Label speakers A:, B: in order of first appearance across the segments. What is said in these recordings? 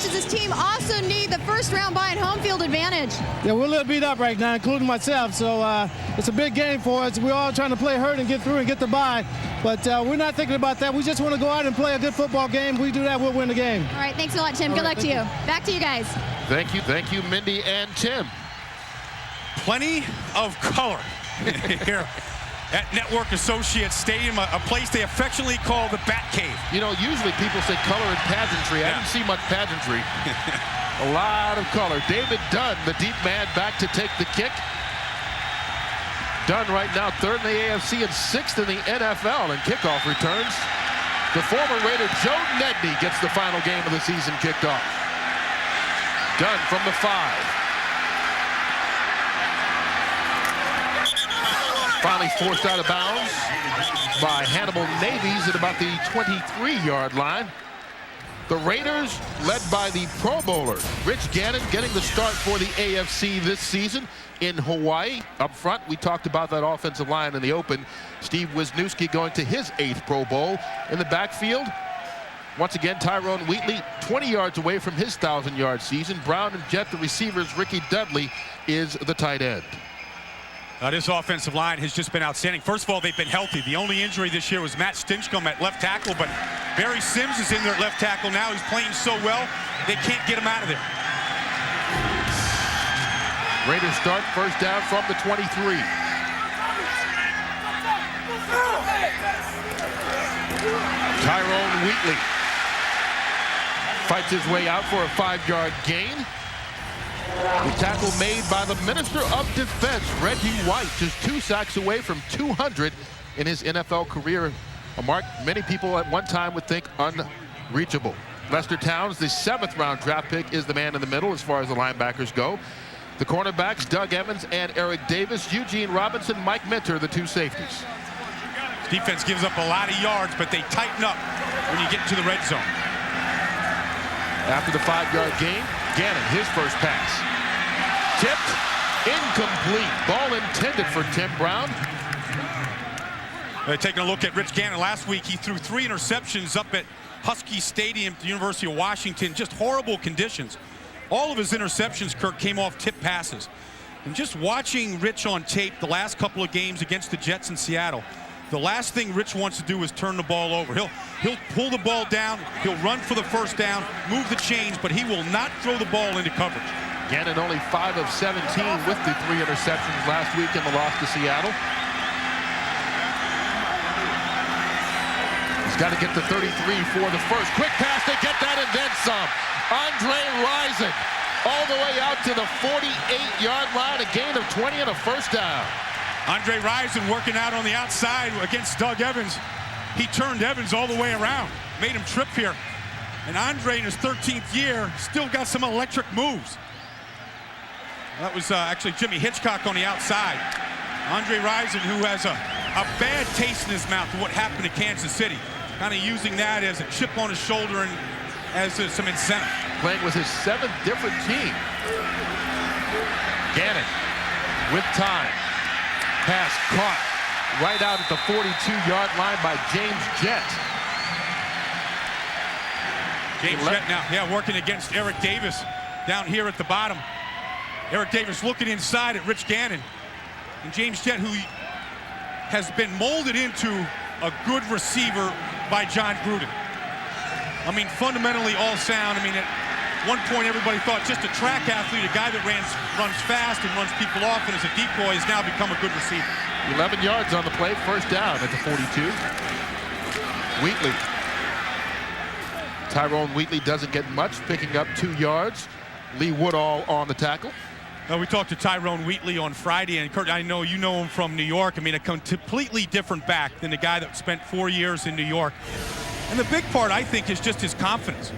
A: much does this team also need the first-round bye and home field advantage?
B: Yeah, we're a little beat up right now, including myself. So it's a big game for us. We're all trying to play hurt and get through and get the bye. But we're not thinking about that. We just want to go out and play a good football game. We do that, we'll win the game.
A: All right, thanks a lot, Tim. Good luck to you. Back to you guys.
C: Thank you, Mindy and Tim.
D: Plenty of color here at Network Associates Stadium, a place they affectionately call the Bat Cave.
C: You know, usually people say color and pageantry. I didn't see much pageantry. A lot of color. David Dunn, the deep man, back to take the kick. Dunn right now 3rd in the AFC and 6th in the NFL in kickoff returns. The former Raider Joe Nedney gets the final game of the season kicked off. Dunn from the 5. Finally forced out of bounds by Hannibal Navies at about the 23-yard line. The Raiders, led by the Pro Bowler, Rich Gannon, getting the start for the AFC this season in Hawaii. Up front, we talked about that offensive line in the open. Steve Wisniewski going to his 8th Pro Bowl. In the backfield, once again, Tyrone Wheatley, 20 yards away from his 1,000-yard season. Brown and Jet, the receivers. Ricky Dudley is the tight end.
D: This offensive line has just been outstanding. First of all, they've been healthy. The only injury this year was Matt Stinchcomb at left tackle, but Barry Sims is in there at left tackle now. He's playing so well, they can't get him out of there.
C: Raiders start first down from the 23. Tyrone Wheatley fights his way out for a 5-yard gain. The tackle made by the Minister of Defense, Reggie White, just 2 sacks away from 200 in his NFL career. A mark many people at one time would think unreachable. Lester Towns, the 7th-round draft pick, is the man in the middle as far as the linebackers go. The cornerbacks, Doug Evans and Eric Davis. Eugene Robinson, Mike Minter, the 2 safeties.
D: Defense gives up a lot of yards, but they tighten up when you get into the red zone.
C: After the 5-yard gain, Gannon, his first pass. Tipped, incomplete. Ball intended for Tim Brown.
D: Taking a look at Rich Gannon last week, he threw 3 interceptions up at Husky Stadium at the University of Washington. Just horrible conditions. All of his interceptions, Kirk, came off tip passes. And just watching Rich on tape the last couple of games against the Jets in Seattle, the last thing Rich wants to do is turn the ball over. He'll pull the ball down, he'll run for the first down, move the chains, but he will not throw the ball into coverage.
C: Gannon only 5 of 17 with the 3 interceptions last week in the loss to Seattle. He's got to get to 33 for the first. Quick pass to get that and then some. Andre Rison all the way out to the 48-yard line, a gain of 20 and a first down.
D: Andre Rison working out on the outside against Doug Evans. He turned Evans all the way around, made him trip here. And Andre in his 13th year still got some electric moves. That was actually Jimmy Hitchcock on the outside. Andre Rison, who has a bad taste in his mouth of what happened to Kansas City. Kind of using that as a chip on his shoulder and as some incentive. Playing with his 7th different team. Gannon with time. Pass caught right out at the 42-yard line by James Jett. James Jett now, working against Eric Davis down here at the bottom. Eric Davis looking inside at Rich Gannon. And James Jett, who has been molded into a good receiver by John Gruden. I mean, fundamentally all sound. I mean, at one point everybody thought just a track athlete, a guy that runs fast and runs people off and is a decoy, has now become a good receiver. 11 yards on the play, first down at the 42. Wheatley. Tyrone Wheatley doesn't get much, picking up 2 yards. Lee Woodall on the tackle. We talked to Tyrone Wheatley on Friday, and Kurt, I know you know him from New York. I mean, a completely different back than the guy that spent 4 years in New York. And the big part, I think, is just his confidence.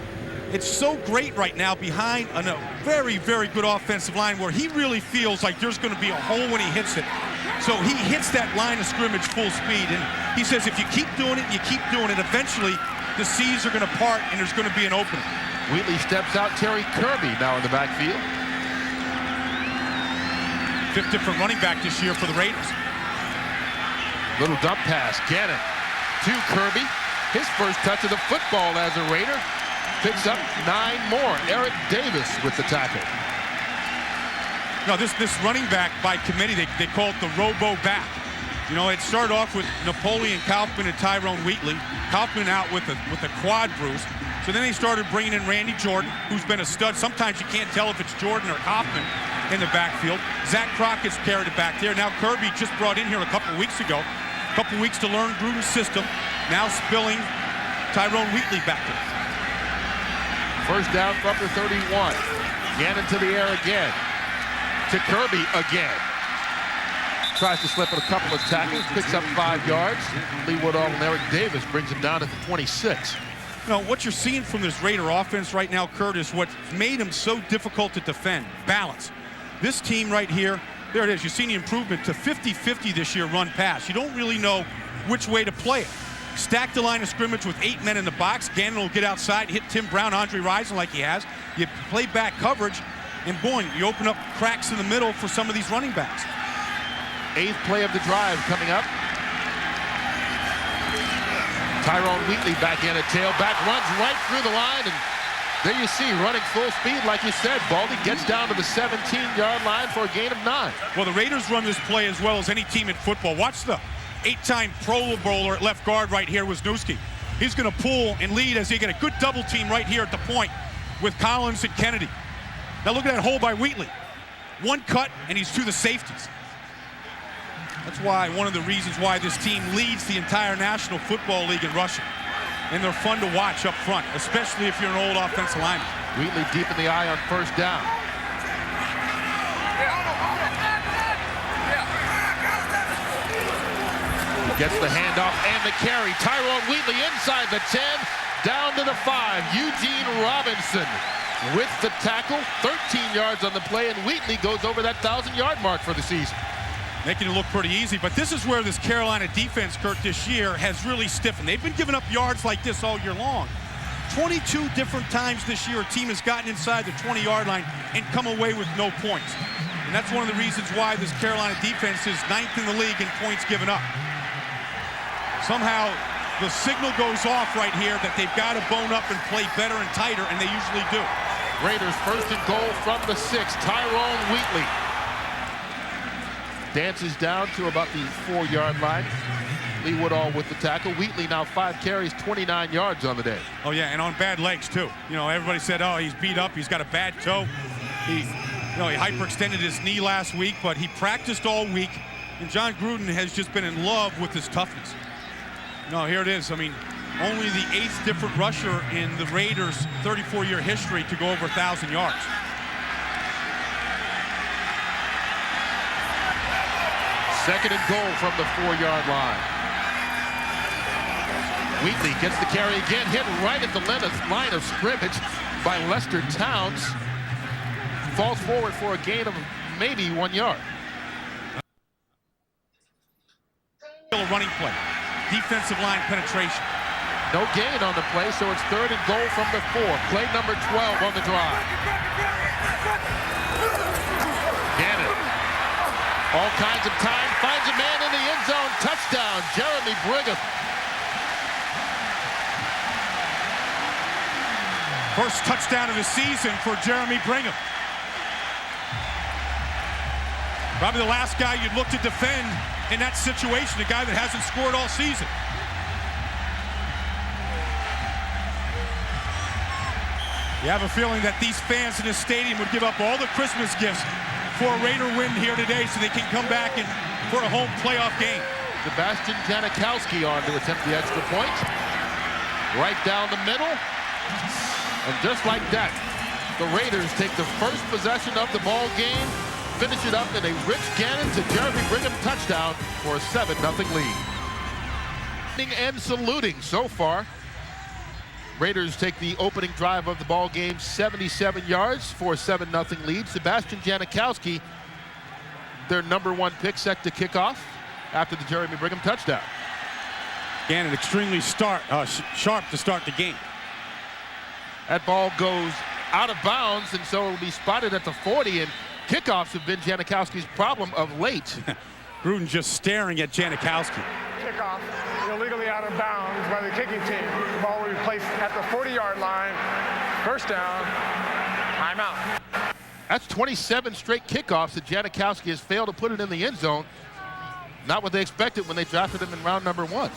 D: It's so great right now behind a very, very good offensive line where he really feels like there's going to be a hole when he hits it. So he hits that line of scrimmage full speed, and he says if you keep doing it, you keep doing it, eventually the seas are going to part and there's going to be an opening. Wheatley steps out. Terry Kirby now in the backfield. 5th different running back this year for the Raiders. Little dump pass. Gannon to Kirby. His first touch of the football as a Raider.
C: picks up 9 more. Eric Davis with the tackle.
D: No, this running back by committee, they call it the robo-back. You know, it started off with Napoleon Kaufman and Tyrone Wheatley. Kaufman out with a quad bruise. So then they started bringing in Randy Jordan, who's been a stud. Sometimes you can't tell if it's Jordan or Kaufman in the backfield. Zach Crockett's carried it back there. Now Kirby just brought in here a couple weeks ago. A couple weeks to learn Gruden's system. Now spilling Tyrone Wheatley back there.
C: First down from the 31. Gannon to the air again. To Kirby again. Tries to slip with a couple of tackles, picks up 5 yards. Lee Woodall and Eric Davis brings him down at the 26.
D: No, what you're seeing from this Raider offense right now, Kurt, is what made them so difficult to defend. Balance. This team right here, there it is. You've seen the improvement to 50-50 this year run-pass. You don't really know which way to play it. Stack the line of scrimmage with 8 men in the box. Gannon will get outside, hit Tim Brown, Andre Rison like he has. You play back coverage, and boy, you open up cracks in the middle for some of these running backs.
C: 8th play of the drive coming up. Tyrone Wheatley back in at tailback, runs right through the line, and there you see, running full speed, like you said, Baldy gets down to the 17-yard line for a gain of 9.
D: Well, the Raiders run this play as well as any team in football. Watch the 8-time Pro Bowler at left guard right here, Wisniewski. He's going to pull and lead as they get a good double team right here at the point with Collins and Kennedy. Now look at that hole by Wheatley. One cut, and he's to the safeties. That's why one of the reasons why this team leads the entire National Football League in rushing. And they're fun to watch up front, especially if you're an old offensive lineman.
C: Wheatley deep in the eye on first down. Gets the handoff and the carry. Tyrone Wheatley inside the 10, down to the 5. Eugene Robinson with the tackle, 13 yards on the play, and Wheatley goes over that 1,000-yard mark for the season.
D: Making it look pretty easy, but this is where this Carolina defense, Kurt, this year has really stiffened. They've been giving up yards like this all year long. 22 different times this year a team has gotten inside the 20-yard line and come away with no points. And that's one of the reasons why this Carolina defense is 9th in the league in points given up. Somehow the signal goes off right here that they've got to bone up and play better and tighter, and they usually do.
C: Raiders first and goal from the 6. Tyrone Wheatley dances down to about the 4-yard line. Lee Woodall with the tackle. Wheatley now 5 carries, 29 yards on the day.
D: Oh yeah, and on bad legs too. You know, everybody said, oh, he's beat up, he's got a bad toe. He hyperextended his knee last week, but he practiced all week, and John Gruden has just been in love with his toughness. No, here it is. I mean, only the 8th different rusher in the Raiders' 34-year history to go over 1,000 yards.
C: Second and goal from the 4-yard line. Wheatley gets the carry again, hit right at the line of scrimmage by Lester Towns. Falls forward for a gain of maybe 1 yard.
D: A running play. Defensive line penetration.
C: No gain on the play, so it's 3rd and goal from the 4. Play number 12 on the drive. Gannon. All kinds of time, finds a man in the end zone. Touchdown, Jeremy Brigham.
D: First touchdown of the season for Jeremy Brigham. Probably the last guy you'd look to defend in that situation, a guy that hasn't scored all season. You have a feeling that these fans in this stadium would give up all the Christmas gifts for a Raider win here today so they can come back and for a home playoff game.
C: Sebastian Janikowski on to attempt the extra point. Right down the middle. And just like that, the Raiders take the first possession of the ball game, finish it up in a Rich Gannon to Jeremy Brigham touchdown for a 7-0 lead. And saluting so far. Raiders take the opening drive of the ball game, 77 yards for a 7-0 lead. Sebastian Janikowski, their #1 pick, set to kick off after the Jeremy Brigham touchdown.
D: Gannon extremely sharp to start the game.
C: That ball goes out of bounds, and so it'll be spotted at the 40, and kickoffs have been Janikowski's problem of late.
D: Gruden just staring at Janikowski.
E: Kickoff illegally out of bounds by the kicking team. The ball will be placed at the 40-yard line First down. Timeout.
C: That's 27 straight kickoffs that Janikowski has failed to put it in the end zone. Not what they expected when they drafted him in round number 1.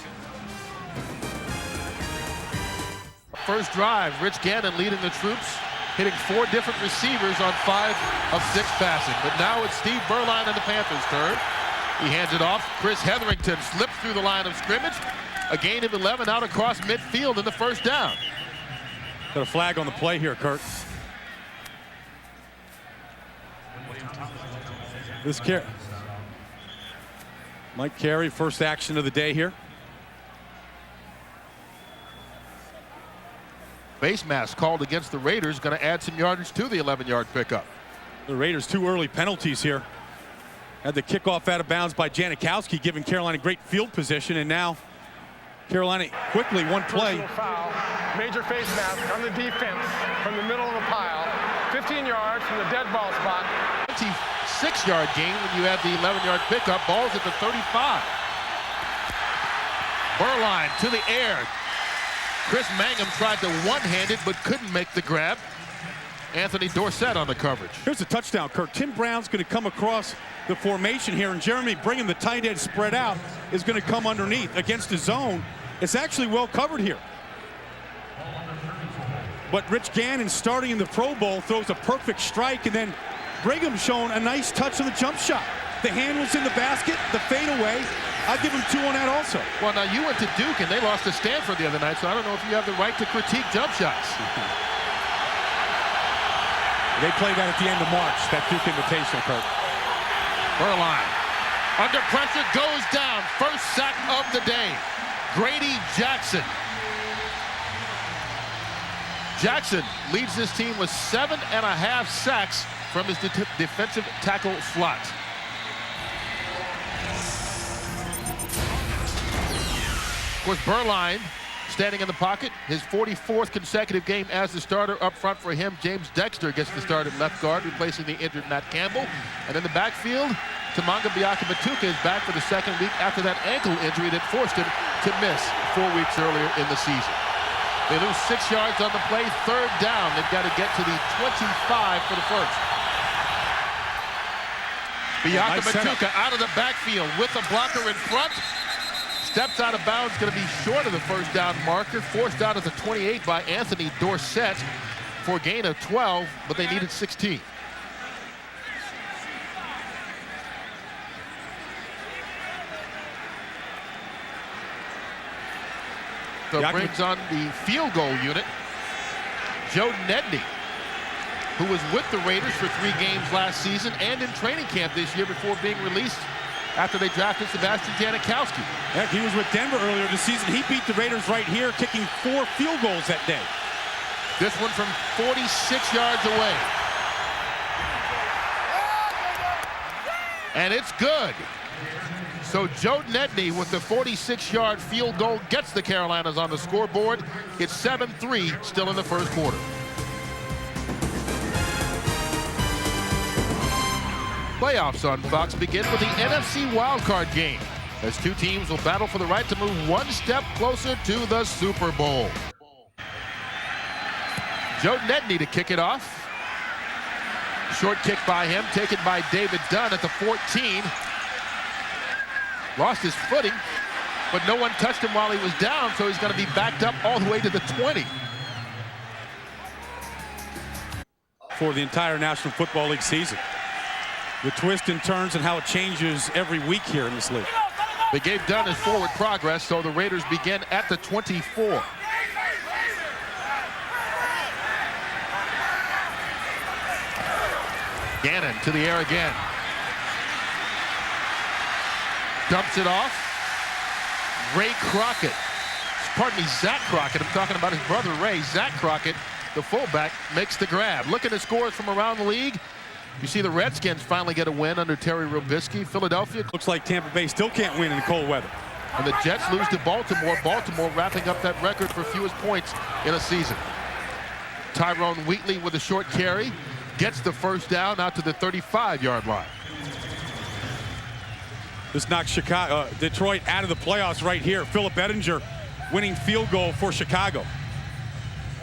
C: First drive, Rich Gannon leading the troops, hitting 4 different receivers on 5 of 6 passing. But now it's Steve Berline and the Panthers' turn. He hands it off. Chris Hetherington slips through the line of scrimmage. A gain of 11 out across midfield in the first down.
D: Got a flag on the play here, Kurt. This Mike Carey, first action of the day here.
C: Face mask called against the Raiders, going to add some yardage to the 11-yard pickup.
D: The Raiders 2 early penalties here. Had the kickoff out of bounds by Janikowski, giving Carolina great field position, and now Carolina quickly one play.
E: Foul. Major face mask on the defense from the middle of the pile. 15 yards from the dead ball spot.
C: 26-yard gain when you have the 11-yard pickup. Ball's at the 35. Berline to the air. Chris Mangum tried to one-hand it, but couldn't make the grab. Anthony Dorsett on the coverage.
D: Here's a touchdown, Kurt. Tim Brown's going to come across the formation here, and Jeremy bringing the tight end spread out is going to come underneath against his zone. It's actually well covered here. But Rich Gannon, starting in the Pro Bowl, throws a perfect strike, and then Brigham showing a nice touch on the jump shot. The hand was in the basket, the fadeaway. I'll give him 2 on that also.
C: Well, now you went to Duke, and they lost to Stanford the other night, so I don't know if you have the right to critique jump shots.
D: They play that at the end of March, that Duke Invitational, Kurt.
C: Berline, under pressure, goes down. First sack of the day. Grady Jackson. Jackson leads this team with 7.5 sacks from his defensive tackle slot. Of course, Berline standing in the pocket. His 44th consecutive game as the starter. Up front for him, James Dexter gets the start at left guard, replacing the injured Matt Campbell. And in the backfield, Tamanga Biaka-Batuka is back for the second week after that ankle injury that forced him to miss 4 weeks earlier in the season. They lose 6 yards on the play. Third down. They've got to get to the 25 for the first. Biaka-Batuka out of the backfield with a blocker in front. Steps out of bounds, going to be short of the first down marker. Forced out at the 28 by Anthony Dorsett for a gain of 12, but they needed 16. So brings on the field goal unit, Joe Nedney, who was with the Raiders for 3 games last season and in training camp this year before being released after they drafted Sebastian Janikowski.
D: Heck, he was with Denver earlier this season. He beat the Raiders right here, kicking 4 field goals that day.
C: This one from 46 yards away. And it's good. So Joe Nedney with the 46-yard field goal gets the Carolinas on the scoreboard. It's 7-3 still in the first quarter. Playoffs on Fox begin with the NFC wildcard game, as 2 teams will battle for the right to move 1 step closer to the Super Bowl. Joe Nedney to kick it off. Short kick by him, taken by David Dunn at the 14. Lost his footing, but no one touched him while he was down, so he's going to be backed up all the way to the 20.
D: For the entire National Football League season. The twists and turns and how it changes every week here in this league.
C: They gave Dunn his forward progress, so the Raiders begin at the 24. Gannon to the air again. Dumps it off. Ray Crockett. Pardon me, Zach Crockett. I'm talking about his brother Ray. Zach Crockett, the fullback, makes the grab. Look at the scores from around the league. You see the Redskins finally get a win under Terry Robisky. Philadelphia.
D: Looks like Tampa Bay still can't win in cold weather.
C: And the Jets lose to Baltimore. Baltimore wrapping up that record for fewest points in a season. Tyrone Wheatley with a short carry. Gets the first down out to the 35-yard line.
D: This knocks Detroit out of the playoffs right here. Philip Ettinger winning field goal for Chicago.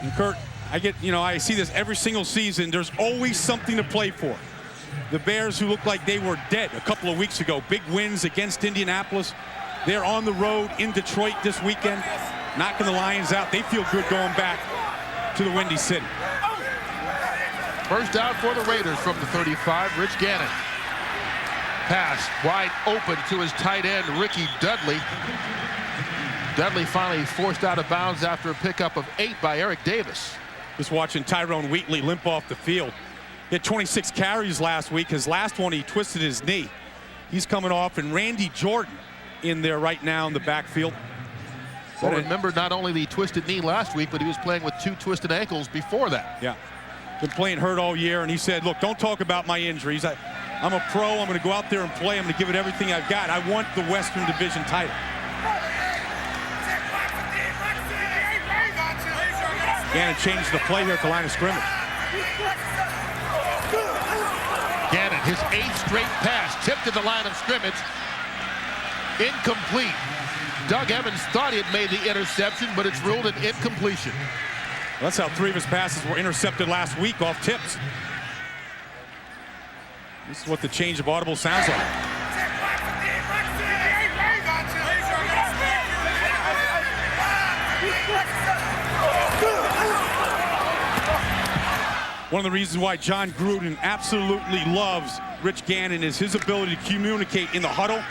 D: And Kurt, I see this every single season. There's always something to play for. The Bears, who looked like they were dead a couple of weeks ago, big wins against Indianapolis. They're on the road in Detroit this weekend, knocking the Lions out. They feel good going back to the Windy City.
C: First down for the Raiders from the 35. Rich Gannon. Pass wide open to his tight end, Ricky Dudley. Dudley finally forced out of bounds after a pickup of 8 by Eric Davis.
D: Just watching Tyrone Wheatley limp off the field. He had 26 carries last week. His last one, he twisted his knee. He's coming off, and Randy Jordan in there right now in the backfield.
C: Well, remember, not only the twisted knee last week, but he was playing with 2 twisted ankles before that.
D: Yeah, been playing hurt all year, and he said, look, don't talk about my injuries. I'm a pro. I'm going to go out there and play. I'm going to give it everything I've got. I want the Western Division title. Gannon changed the play here at the line of scrimmage.
C: Gannon, his 8th straight pass, tipped to the line of scrimmage. Incomplete. Doug Evans thought he had made the interception, but it's ruled an incompletion.
D: That's how 3 of his passes were intercepted last week off tips. This is what the change of audible sounds like. One of the reasons why John Gruden absolutely loves Rich Gannon is his ability to communicate in the huddle,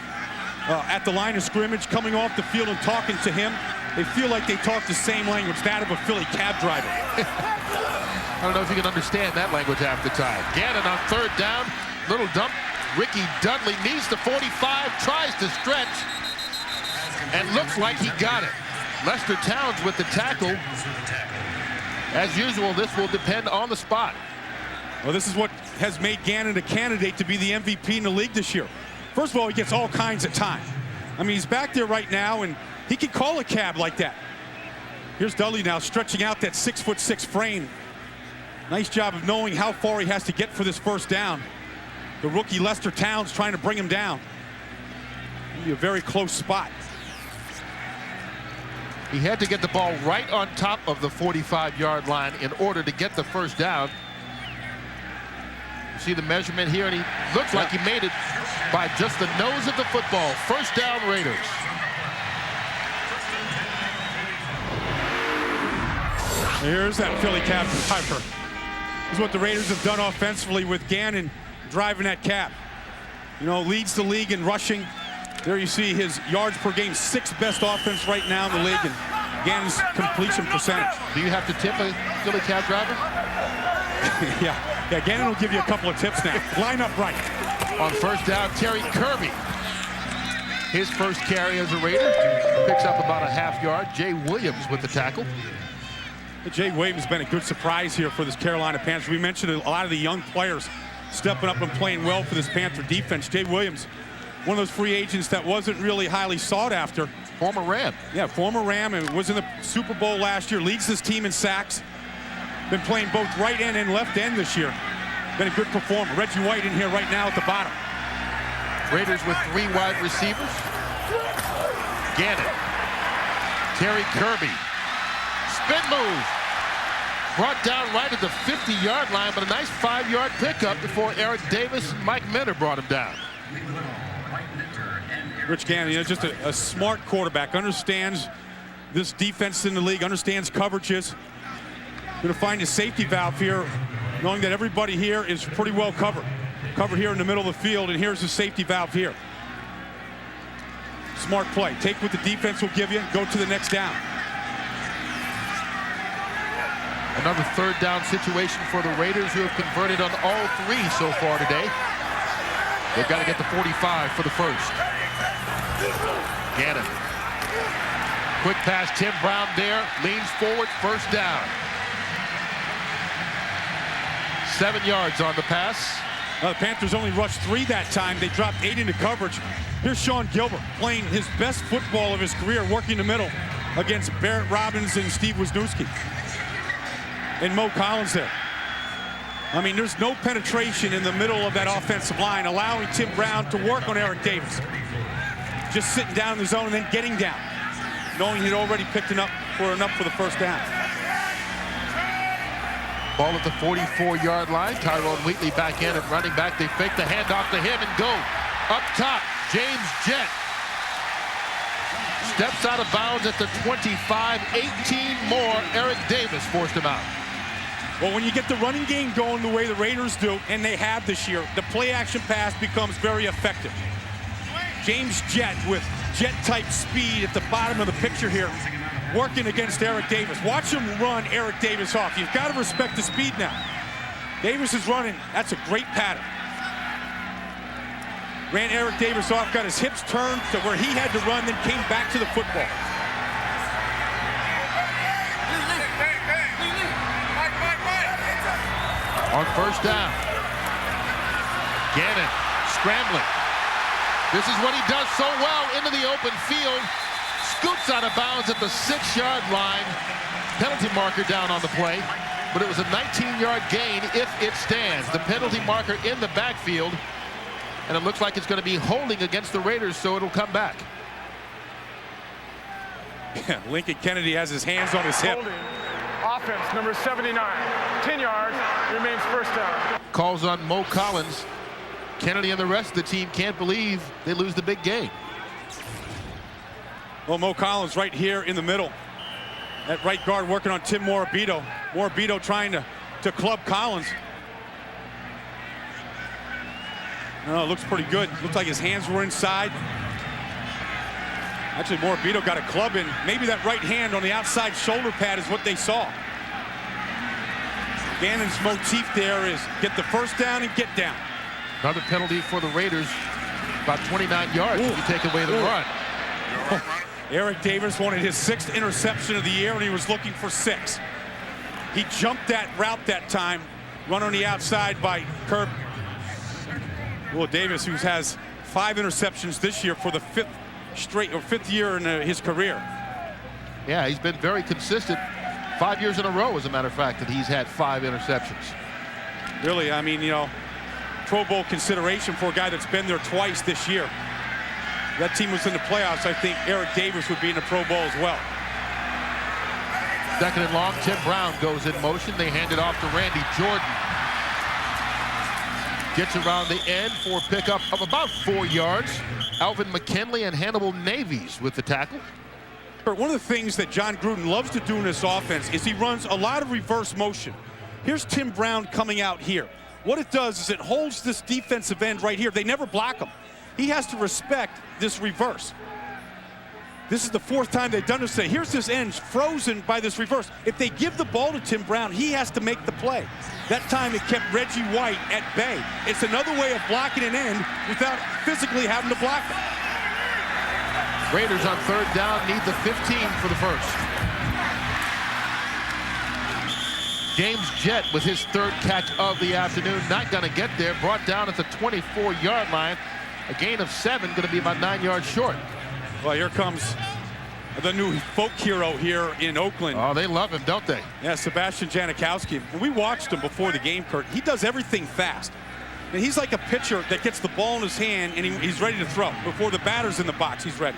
D: at the line of scrimmage, coming off the field and talking to him. They feel like they talk the same language, that of a Philly cab driver.
C: I don't know if you can understand that language half the time. Gannon on 3rd down, little dump. Ricky Dudley needs the 45, tries to stretch, and looks like he got it. Lester Towns with the tackle. As usual, this will depend on the spot.
D: Well, this is what has made Gannon a candidate to be the MVP in the league this year. First of all, he gets all kinds of time. I mean, he's back there right now, and he can call a cab like that. Here's Dudley now stretching out that 6'6" frame. Nice job of knowing how far he has to get for this first down. The rookie Lester Towns trying to bring him down. It'll be a very close spot.
C: He had to get the ball right on top of the 45-yard line in order to get the first down. You see the measurement here, and he looks like he made it by just the nose of the football. First down, Raiders.
D: Here's that Philly cab driver. This is what the Raiders have done offensively with Gannon driving that cab. You know, leads the league in rushing. There you see his yards per game, 6th best offense right now in the league, and Gannon's completion percentage.
C: Do you have to tip a Philly cab driver?
D: yeah, Gannon will give you a couple of tips now. Line up right.
C: On first down, Terry Kirby. His first carry as a Raider. Picks up about a half yard. Jay Williams with the tackle.
D: Jay Williams has been a good surprise here for this Carolina Panthers. We mentioned a lot of the young players stepping up and playing well for this Panther defense. Jay Williams, one of those free agents that wasn't really highly sought after.
C: Former Ram.
D: Yeah, former Ram, and was in the Super Bowl last year. Leads this team in sacks. Been playing both right end and left end this year. Been a good performer. Reggie White in here right now at the bottom.
C: Raiders with 3 wide receivers. Gannon. Terry Kirby. Spin move. Brought down right at the 50-yard line, but a nice 5-yard pickup before Eric Davis and Mike Minter brought him down.
D: Rich Gannon, you know, just a smart quarterback. Understands this defense in the league, understands coverages. Going to find a safety valve here, knowing that everybody here is pretty well covered. Covered here in the middle of the field, and here's the safety valve here. Smart play. Take what the defense will give you, go to the next down.
C: Another 3rd down situation for the Raiders, who have converted on all 3 so far today. They've got to get the 45 for the first. Gannon. Quick pass, Tim Brown there, leans forward, first down. 7 yards on the pass.
D: The Panthers only rushed 3 that time. They dropped 8 into coverage. Here's Sean Gilbert playing his best football of his career, working the middle against Barrett Robbins and Steve Wisniewski. And Mo Collins there. I mean, there's no penetration in the middle of that offensive line, allowing Tim Brown to work on Eric Davis. Just sitting down in the zone and then getting down, knowing he'd already picked enough for the first down.
C: Ball at the 44-yard line. Tyrone Wheatley back in and running back. They fake the handoff to him and go. Up top, James Jett steps out of bounds at the 25. 18 more. Eric Davis forced him out.
D: Well, when you get the running game going the way the Raiders do, and they have this year, the play-action pass becomes very effective. James Jett with jet-type speed at the bottom of the picture here, working against Eric Davis. Watch him run Eric Davis off. You've got to respect the speed now. Davis is running. That's a great pattern. Ran Eric Davis off, got his hips turned to where he had to run, then came back to the football.
C: On first down, Gannon scrambling. This is what he does so well, into the open field. Scoots out of bounds at the 6-yard line. Penalty marker down on the play, but it was a 19-yard gain if it stands. The penalty marker in the backfield, and it looks like it's going to be holding against the Raiders, so it'll come back.
D: Lincoln Kennedy has his hands on his hip.
E: Holding. Offense, number 79. 10 yards, remains first down.
C: Calls on Mo Collins. Kennedy and the rest of the team can't believe they lose the big game.
D: Well, Mo Collins right here in the middle. At right guard working on Tim Morabito. Morabito trying to club Collins. Oh, it looks pretty good. Looks like his hands were inside. Actually, Morabito got a club in. Maybe that right hand on the outside shoulder pad is what they saw. Gannon's motif there is get the first down and get down.
C: Another penalty for the Raiders. About 29 yards if you take away the run.
D: Eric Davis wanted his 6th interception of the year, and he was looking for 6. He jumped that route that time. Run on the outside by Kirby. Will Davis, who has 5 interceptions this year for the 5th year in his career.
C: Yeah, he's been very consistent. 5 years in a row, as a matter of fact, that he's had 5 interceptions.
D: Really, I mean, you know, Pro Bowl consideration for a guy that's been there twice this year. That team was in the playoffs. I think Eric Davis would be in the Pro Bowl as well.
C: 2nd and long. Tim Brown goes in motion. They hand it off to Randy Jordan. Gets around the end for pickup of about 4 yards. Alvin McKinley and Hannibal Navies with the tackle.
D: One of the things that John Gruden loves to do in this offense is he runs a lot of reverse motion. Here's Tim Brown coming out here. What it does is it holds this defensive end right here. They never block him. He has to respect this reverse. This is the 4th time they've done this today. Here's this end frozen by this reverse. If they give the ball to Tim Brown, he has to make the play. That time it kept Reggie White at bay. It's another way of blocking an end without physically having to block them.
C: Raiders on 3rd down need the 15 for the first. James Jett with his 3rd catch of the afternoon. Not going to get there. Brought down at the 24-yard line. A gain of 7, going to be about 9 yards short.
D: Well, here comes the new folk hero here in Oakland.
C: Oh, they love him, don't they?
D: Yeah, Sebastian Janikowski. We watched him before the game, Kurt. He does everything fast. And he's like a pitcher that gets the ball in his hand and he's ready to throw. Before the batter's in the box, he's ready.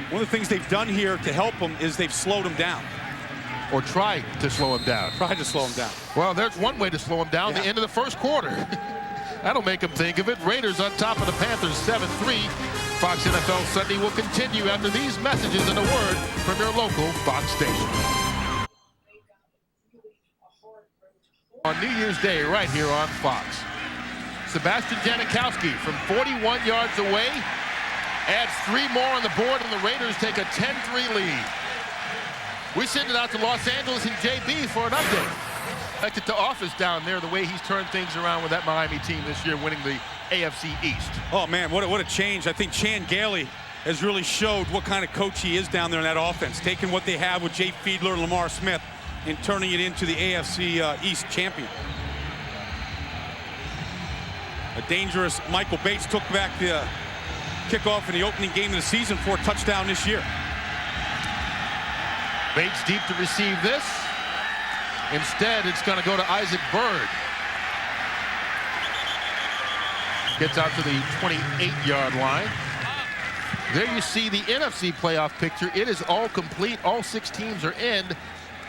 D: One of the things they've done here to help him is they've slowed him down.
C: Or tried to slow him down.
D: Tried to slow him down.
C: Well, there's one way to slow him down, the end of the first quarter. That'll make him think of it. Raiders on top of the Panthers 7-3. Fox NFL Sunday will continue after these messages and a word from your local Fox station. On New Year's Day right here on Fox. Sebastian Janikowski from 41 yards away adds 3 more on the board, and the Raiders take a 10-3 lead. We send it out to Los Angeles and JB for an update. Connected to Office down there, the way he's turned things around with that Miami team this year, winning the AFC East.
D: Oh, man, what a change. I think Chan Gailey has really showed what kind of coach he is down there in that offense, taking what they have with Jay Fiedler and Lamar Smith and turning it into the AFC East champion. A dangerous Michael Bates took back the kickoff in the opening game of the season for a touchdown this year.
C: Bates deep to receive this. Instead, it's going to go to Isaac Byrd. Gets out to the 28-yard line. There you see the NFC playoff picture. It is all complete. All 6 teams are in.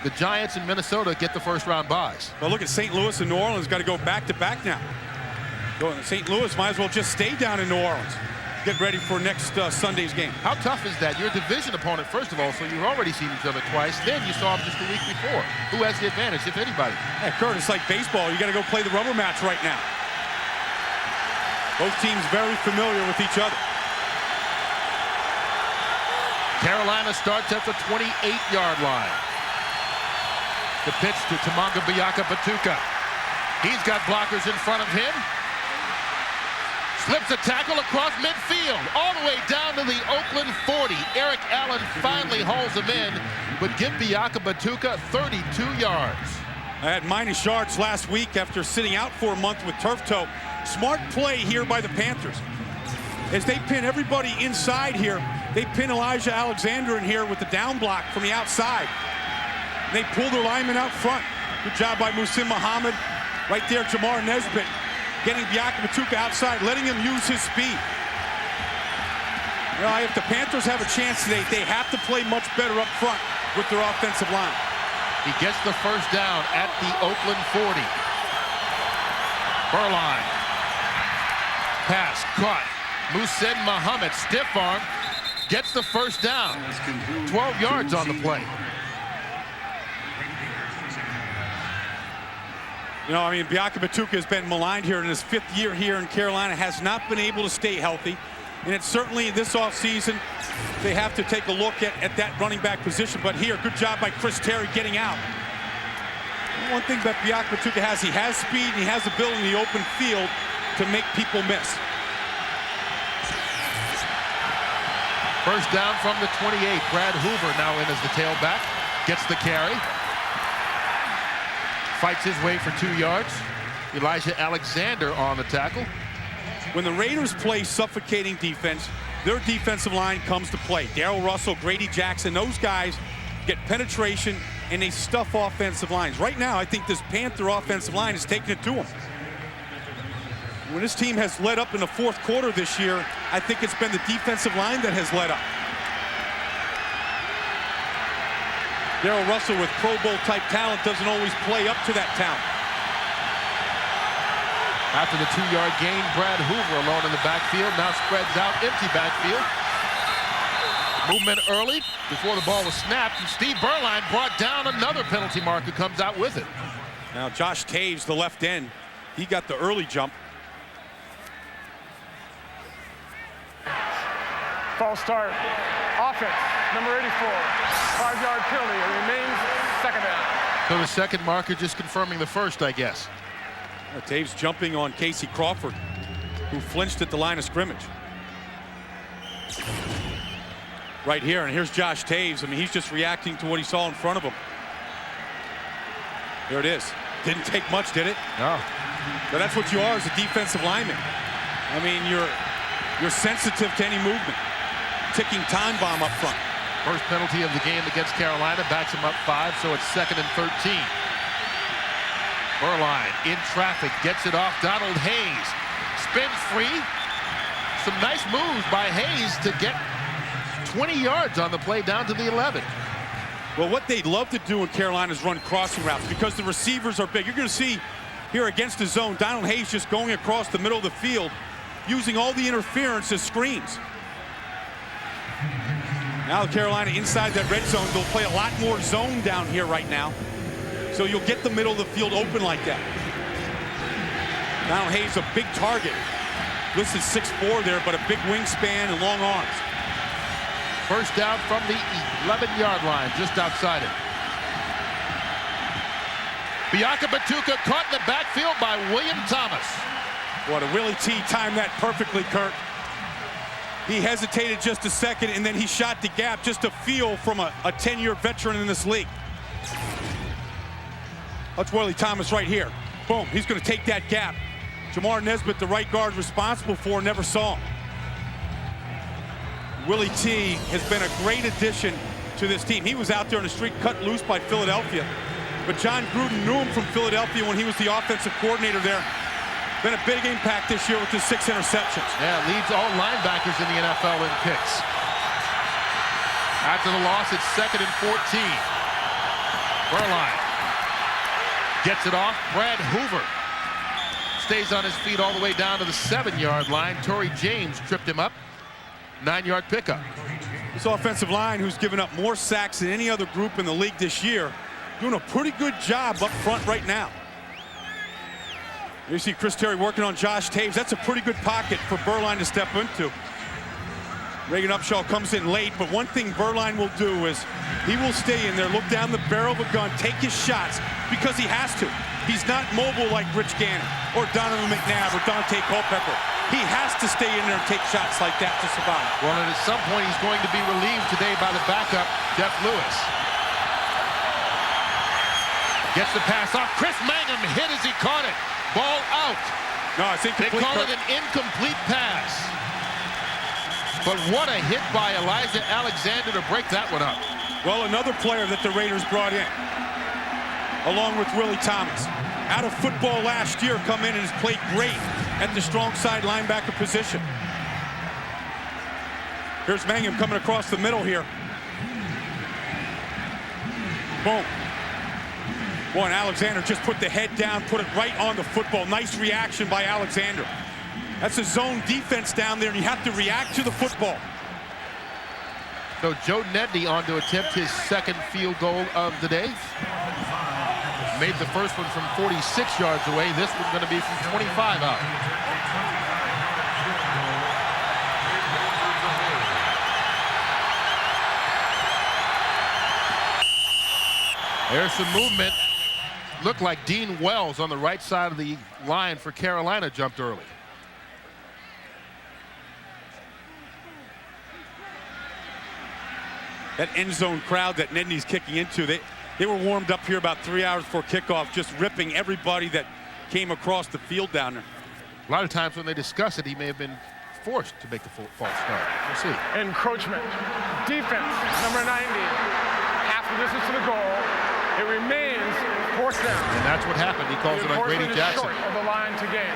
C: the Giants and Minnesota get the first-round buys.
D: Well, look at St. Louis and New Orleans. Got to go back-to-back now. St. Louis might as well just stay down in New Orleans. Get ready for next Sunday's game.
C: How tough is that? Your division opponent, first of all, so you've already seen each other twice. Then you saw them just the week before. Who has the advantage, if anybody?
D: Hey, Kurt, it's like baseball. You got to go play the rubber match right now. Both teams very familiar with each other.
C: Carolina starts at the 28-yard line. The pitch to Tamanga Batuka. He's got blockers in front of him. Slips a tackle across midfield, all the way down to the Oakland 40. Eric Allen finally hauls him in, but give Batuka 32 yards.
D: I had minus yards last week after sitting out for a month with turf toe. Smart play here by the Panthers. As they pin everybody inside here, they pin Elijah Alexander in here with the down block from the outside. They pull their lineman out front. Good job by Muhsin Muhammad. Right there, Jamar Nesbitt getting Batuka outside, letting him use his speed. You know, if the Panthers have a chance today, they have to play much better up front with their offensive line.
C: He gets the first down at the Oakland 40. Burline. Pass caught. Muhsin Muhammad, stiff arm, gets the first down. 12 yards on the play.
D: You know, I mean, Batuka has been maligned here in his 5th year here in Carolina, has not been able to stay healthy. And it's certainly this offseason, they have to take a look at that running back position. But here, good job by Chris Terry getting out. One thing that Batuka has, he has speed and he has ability in the open field to make people miss.
C: First down from the 28. Brad Hoover now in as the tailback. Gets the carry. Fights his way for 2 yards. Elijah Alexander on the tackle.
D: When the Raiders play suffocating defense, their defensive line comes to play. Darrell Russell, Grady Jackson, those guys get penetration and they stuff offensive lines. Right now, I think this Panther offensive line is taking it to them. When this team has led up in the 4th quarter this year, I think it's been the defensive line that has led up. Darrell Russell with Pro Bowl type talent doesn't always play up to that talent.
C: After the 2-yard gain, Brad Hoover alone in the backfield, now spreads out, empty backfield. Movement early before the ball was snapped, and Steve Burline brought down another penalty marker, comes out with it.
D: Now Josh Taves, the left end, he got the early jump.
E: False start. Offense, number 84. 5-yard penalty. It remains second down.
C: So the second marker just confirming the first, I guess.
D: Taves jumping on Casey Crawford, who flinched at the line of scrimmage. Right here, and here's Josh Taves. I mean, he's just reacting to what he saw in front of him. There it is. Didn't take much, did it?
C: No.
D: But that's what you are as a defensive lineman. I mean, you're sensitive to any movement. Ticking time bomb up front.
C: First penalty of the game against Carolina, backs him up 5, so it's 2nd and 13. Burline in traffic, gets it off Donald Hayes. Spins free. Some nice moves by Hayes to get 20 yards on the play down to the 11.
D: Well, what they'd love to do in Carolina is run crossing routes because the receivers are big. You're going to see here against the zone, Donald Hayes just going across the middle of the field, using all the interference as screens. Now Carolina inside that red zone, they'll play a lot more zone down here right now. So you'll get the middle of the field open like that. Donald Hayes, a big target. Listed 6'4" there, but a big wingspan and long arms.
C: First down from the 11-yard line, just outside it. Batuka caught in the backfield by William Thomas.
D: What a Willie T timed that perfectly, Kurt. He hesitated just a second, and then he shot the gap, just a feel from a 10-year veteran in this league. That's Willie Thomas right here. Boom, he's going to take that gap. Jamar Nesbitt, the right guard responsible for, never saw him. Willie T has been a great addition to this team. He was out there on the street cut loose by Philadelphia. But John Gruden knew him from Philadelphia when he was the offensive coordinator there. Been a big impact this year with his 6 interceptions.
C: Yeah, leads all linebackers in the NFL in picks. After the loss, it's 2nd and 14. Burline gets it off. Brad Hoover stays on his feet all the way down to the 7-yard line. Torrey James tripped him up. 9-yard pickup.
D: This offensive line, who's given up more sacks than any other group in the league this year, doing a pretty good job up front right now. You see Chris Terry working on Josh Taves. That's a pretty good pocket for Burline to step into. Reagan Upshaw comes in late, but one thing Burline will do is he will stay in there, look down the barrel of a gun, take his shots because he has to. He's not mobile like Rich Gannon or Donovan McNabb or Dante Culpepper. He has to stay in there and take shots like that to survive.
C: Well, and at some point he's going to be relieved today by the backup, Jeff Lewis. Gets the pass off. Chris Mangum hit as he caught it. Ball out.
D: No, I think
C: they call it an incomplete pass. But what a hit by Elijah Alexander to break that one up.
D: Well, another player that the Raiders brought in, along with Willie Thomas. Out of football last year, come in and has played great at the strong side linebacker position. Here's Mangum coming across the middle here. Boom. Boy, and Alexander just put the head down, put it right on the football. Nice reaction by Alexander. That's a zone defense down there, and you have to react to the football.
C: So Joe Nedney on to attempt his second field goal of the day. Made the first one from 46 yards away. This one's going to be from 25 out. There's some movement. Looked like Dean Wells on the right side of the line for Carolina jumped early.
D: That end zone crowd that Nedney's kicking into, they were warmed up here about 3 hours before kickoff, just ripping everybody that came across the field down there.
C: A lot of times when they discuss it, he may have been forced to make the false start. We'll see.
E: Encroachment. Defense, number 90. Half the distance to the goal. It remains fourth down.
C: And that's what happened. He calls it on Grady Jackson.
E: Short of the line to gain.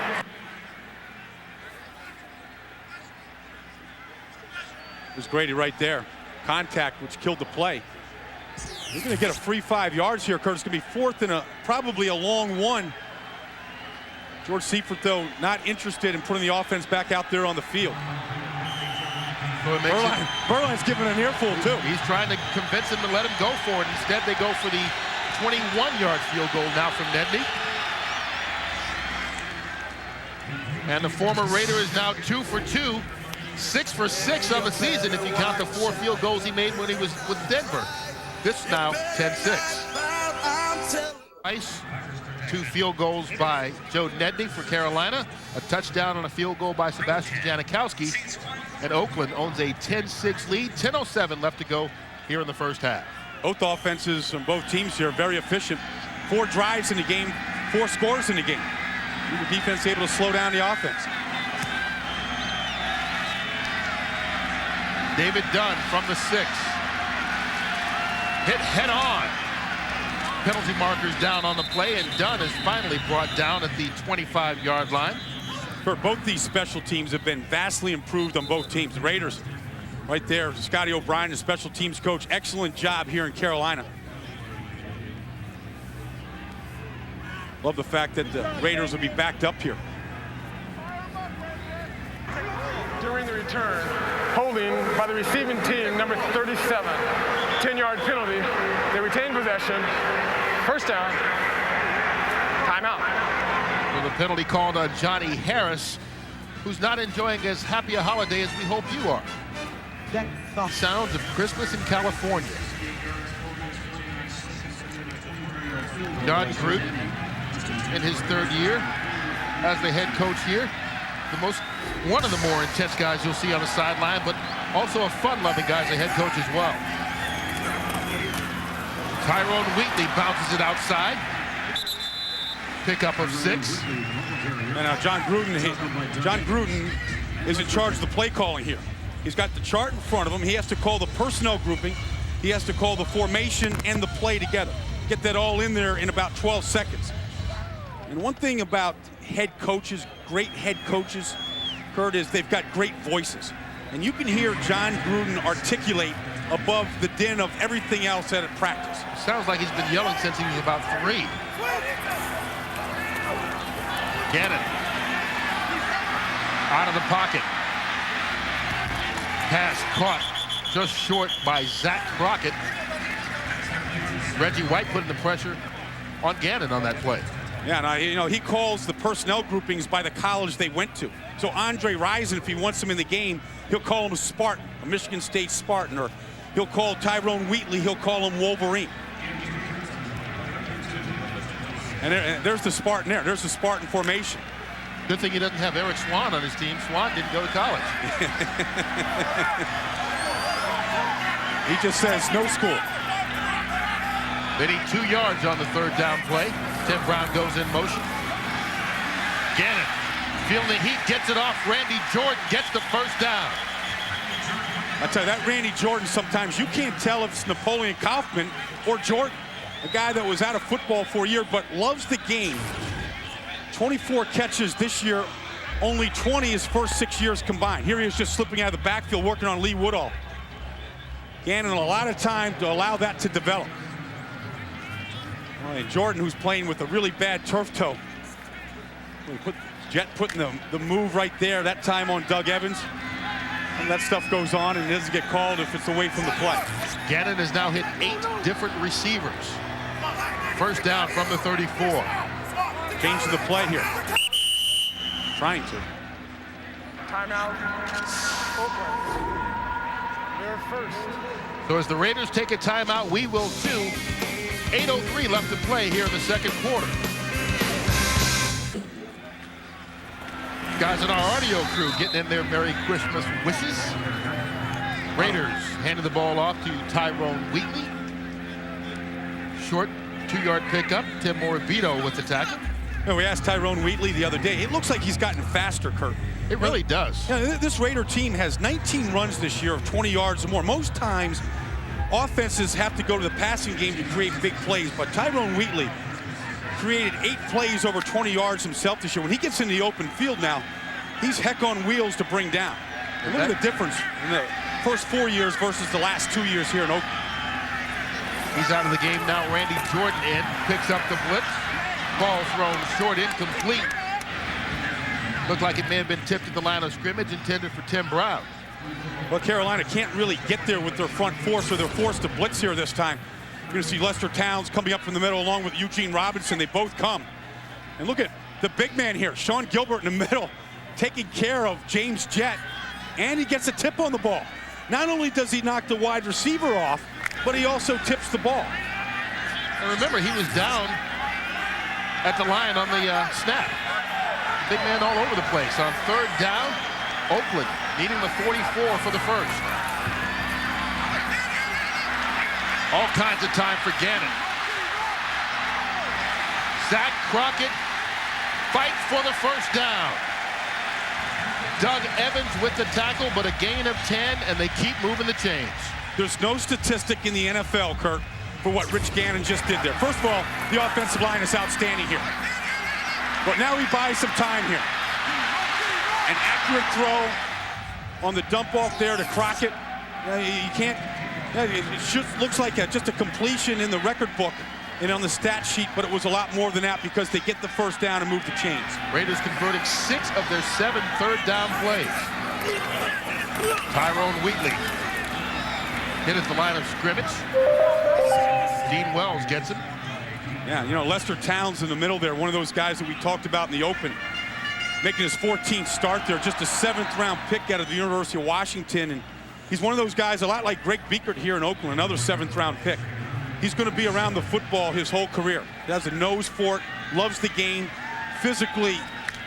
D: There's Grady right there. Contact, which killed the play. He's going to get a free 5 yards here, Curtis. It's going to be fourth and probably a long one. George Seifert, though, not interested in putting the offense back out there on the field.
C: So
D: Burline's giving an earful, too.
C: He's trying to convince him to let him go for it. Instead, they go for the 21-yard field goal now from Nedney. And the former Raider is now 2 for 2. 6 for 6 on the season if you count the 4 field goals he made when he was with Denver. This now 10-6. Nice. 2 field goals by Joe Nedney for Carolina. A touchdown and a field goal by Sebastian Janikowski. And Oakland owns a 10-6 lead. 10:07 left to go here in the first half.
D: Both offenses on both teams here are very efficient. 4 drives in the game, 4 scores in the game. The defense able to slow down the offense.
C: David Dunn from the 6. Hit head on. Penalty markers down on the play, and Dunn is finally brought down at the 25-yard line.
D: For both these special teams have been vastly improved on both teams. The Raiders right there, Scotty O'Brien, the special teams coach, excellent job here in Carolina. Love the fact that the Raiders will be backed up here.
E: During the return, holding by the receiving team, number 37. 10-yard penalty. They retain possession. First down. Timeout.
C: With a penalty called on Johnny Harris, who's not enjoying as happy a holiday as we hope you are. Sounds of Christmas in California. Don Gruden in his 3rd year as the head coach here. One of the more intense guys you'll see on the sideline, but also a fun-loving guy as a head coach as well. Tyrone Wheatley bounces it outside. Pickup of 6.
D: And now John Gruden is in charge of the play calling here. He's got the chart in front of him. He has to call the personnel grouping. He has to call the formation and the play together. Get that all in there in about 12 seconds. And one thing about head coaches, great head coaches, Kurt, is they've got great voices. And you can hear John Gruden articulate above the din of everything else at practice.
C: Sounds like he's been yelling since he was about 3. Gannon out of the pocket. Pass caught just short by Zach Crockett. Reggie White putting the pressure on Gannon on that play.
D: Yeah, and he calls the personnel groupings by the college they went to. So Andre Rison, if he wants him in the game, he'll call him a Spartan, a Michigan State Spartan, or he'll call Tyrone Wheatley, he'll call him Wolverine. And there's the Spartan there. There's the Spartan formation.
C: Good thing he doesn't have Eric Swan on his team. Swan didn't go to college.
D: He just says no school.
C: They need 2 yards on the 3rd down play. Tim Brown goes in motion. Gannon feeling the heat, gets it off. Randy Jordan gets the 1st down.
D: I tell you, that Randy Jordan, sometimes you can't tell if it's Napoleon Kaufman or Jordan, a guy that was out of football for a year but loves the game. 24 catches this year, only 20 his first 6 years combined. Here he is just slipping out of the backfield working on Lee Woodall. Gannon a lot of time to allow that to develop. And Jordan, who's playing with a really bad turf toe. Jet putting the move right there, that time on Doug Evans. And that stuff goes on and it doesn't get called if it's away from the play.
C: Gannon has now hit 8 different receivers. 1st down from the 34.
D: Changing the play here. Trying to.
E: Timeout. Oakland. They're first.
C: So as the Raiders take a timeout, we will too. 8:03 left to play here in the 2nd quarter. Guys in our audio crew getting in their Merry Christmas wishes. Raiders handing the ball off to Tyrone Wheatley. Short 2-yard pickup. Tim Morabito with the tackle.
D: We asked Tyrone Wheatley the other day. It looks like he's gotten faster, Kurt.
C: It really does.
D: Yeah, this Raider team has 19 runs this year of 20 yards or more. Most times, offenses have to go to the passing game to create big plays, but Tyrone Wheatley created 8 plays over 20 yards himself this year. When he gets in the open field now, he's heck on wheels to bring down. And look at the difference in the first 4 years versus the last 2 years here in Oakland.
C: He's out of the game now. Randy Jordan in, picks up the blitz. Ball thrown short, incomplete. Looked like it may have been tipped at the line of scrimmage, intended for Tim Brown.
D: Well, Carolina can't really get there with their front four, so they're forced to blitz here this time. You're going to see Lester Towns coming up from the middle along with Eugene Robinson. They both come. And look at the big man here, Sean Gilbert in the middle, taking care of James Jett. And he gets a tip on the ball. Not only does he knock the wide receiver off, but he also tips the ball.
C: And remember, he was down at the line on the snap. Big man all over the place. On 3rd down, Oakland needing the 44 for the 1st. All kinds of time for Gannon. Zach Crockett fights for the 1st down. Doug Evans with the tackle, but a gain of 10, and they keep moving the chains.
D: There's no statistic in the NFL, Kurt, for what Rich Gannon just did there. First of all, the offensive line is outstanding here. But now he buys some time here. An accurate throw on the dump off there to Crockett. You can't, it looks like just a completion in the record book and on the stat sheet, but it was a lot more than that because they get the 1st down and move the chains.
C: Raiders converting 6 of their 7 3rd down plays. Tyrone Wheatley hit at the line of scrimmage. Dean Wells gets him.
D: Yeah, you know, Lester Towns in the middle there, one of those guys that we talked about in the open, making his 14th start there, just a 7th round pick out of the University of Washington. And he's one of those guys, a lot like Greg Biekert here in Oakland, another 7th round pick. He's going to be around the football his whole career. He has a nose for it, loves the game, physically,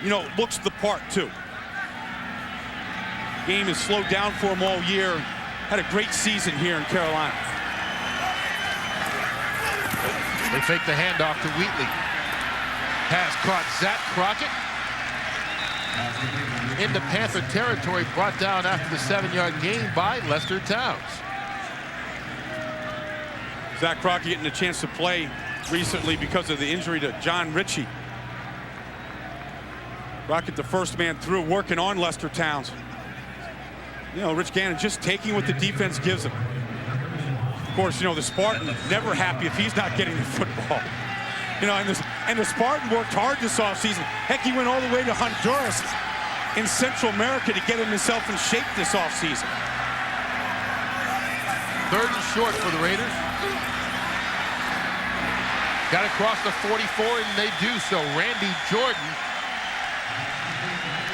D: you know, looks the part too. Game has slowed down for him all year. Had a great season here in Carolina.
C: They fake the handoff to Wheatley. Pass caught Zach Crockett. Into Panther territory, brought down after the 7-yard gain by Lester Towns.
D: Zach Crockett getting a chance to play recently because of the injury to John Ritchie. Crockett, the first man through, working on Lester Towns. You know, Rich Gannon just taking what the defense gives him. Of course, you know, the Spartan never happy if he's not getting the football. You know, and the Spartan worked hard this offseason. Heck, he went all the way to Honduras in Central America to get himself in shape this offseason.
C: 3rd and short for the Raiders. Got across the 44, and they do so. Randy Jordan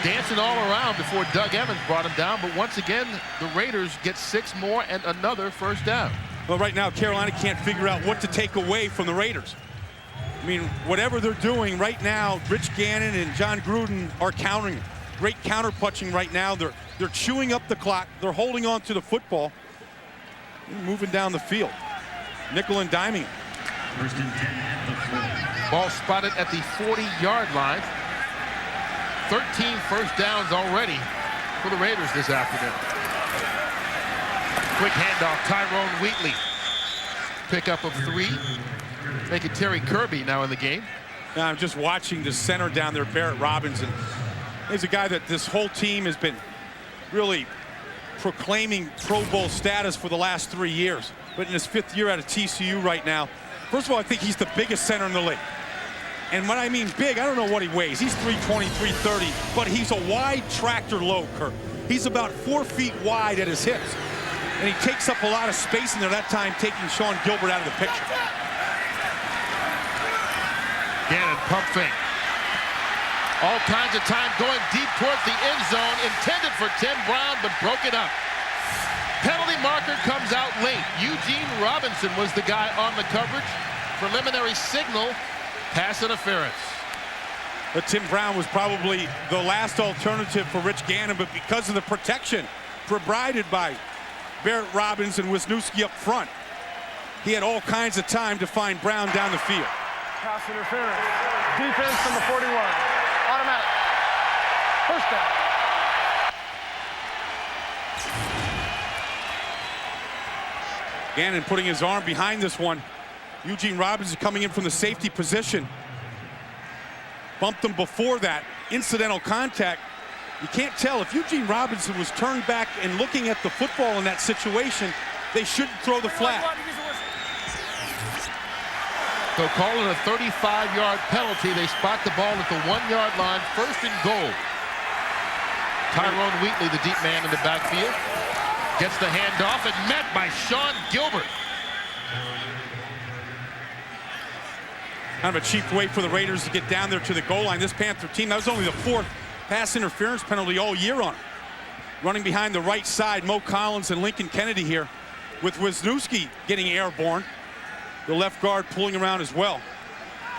C: dancing all around before Doug Evans brought him down. But once again, the Raiders get 6 more and another first down.
D: Well, right now, Carolina can't figure out what to take away from the Raiders. I mean, whatever they're doing right now, Rich Gannon and John Gruden are countering. Great counter-punching right now. They're chewing up the clock. They're holding on to the football. They're moving down the field. Nickel and diming.
C: Ball spotted at the 40-yard line. 13 first downs already for the Raiders this afternoon. Quick handoff, Tyrone Wheatley. Pickup of 3. Make it Terry Kirby now in the game.
D: Now I'm just watching the center down there, Barrett Robinson. He's a guy that this whole team has been really proclaiming Pro Bowl status for the last 3 years. But in his 5th year out of TCU right now, first of all, I think he's the biggest center in the league. And when I mean big, I don't know what he weighs. He's 320, 330, but he's a wide tractor load, Kurt. He's about 4 feet wide at his hips. And he takes up a lot of space in there that time, taking Sean Gilbert out of the picture.
C: Gannon pump fake. All kinds of time going deep towards the end zone, intended for Tim Brown, but broken up. Penalty marker comes out late. Eugene Robinson was the guy on the coverage. Preliminary signal, pass interference.
D: But Tim Brown was probably the last alternative for Rich Gannon, but because of the protection provided by Barrett Robbins and Wisniewski up front, he had all kinds of time to find Brown down the field.
E: Pass interference. Defense number 41. Automatic. First down.
D: Gannon putting his arm behind this one. Eugene Robinson coming in from the safety position. Bumped him before that. Incidental contact. You can't tell. If Eugene Robinson was turned back and looking at the football in that situation, they shouldn't throw the flag.
C: So calling a 35-yard penalty. They spot the ball at the 1-yard line, 1st and goal. Tyrone Wheatley, the deep man in the backfield, gets the handoff and met by Sean Gilbert.
D: Kind of a cheap way for the Raiders to get down there to the goal line. This Panther team, that was only the 4th pass interference penalty all year on it. Running behind the right side, Mo Collins and Lincoln Kennedy here, with Wisniewski getting airborne. The left guard pulling around as well.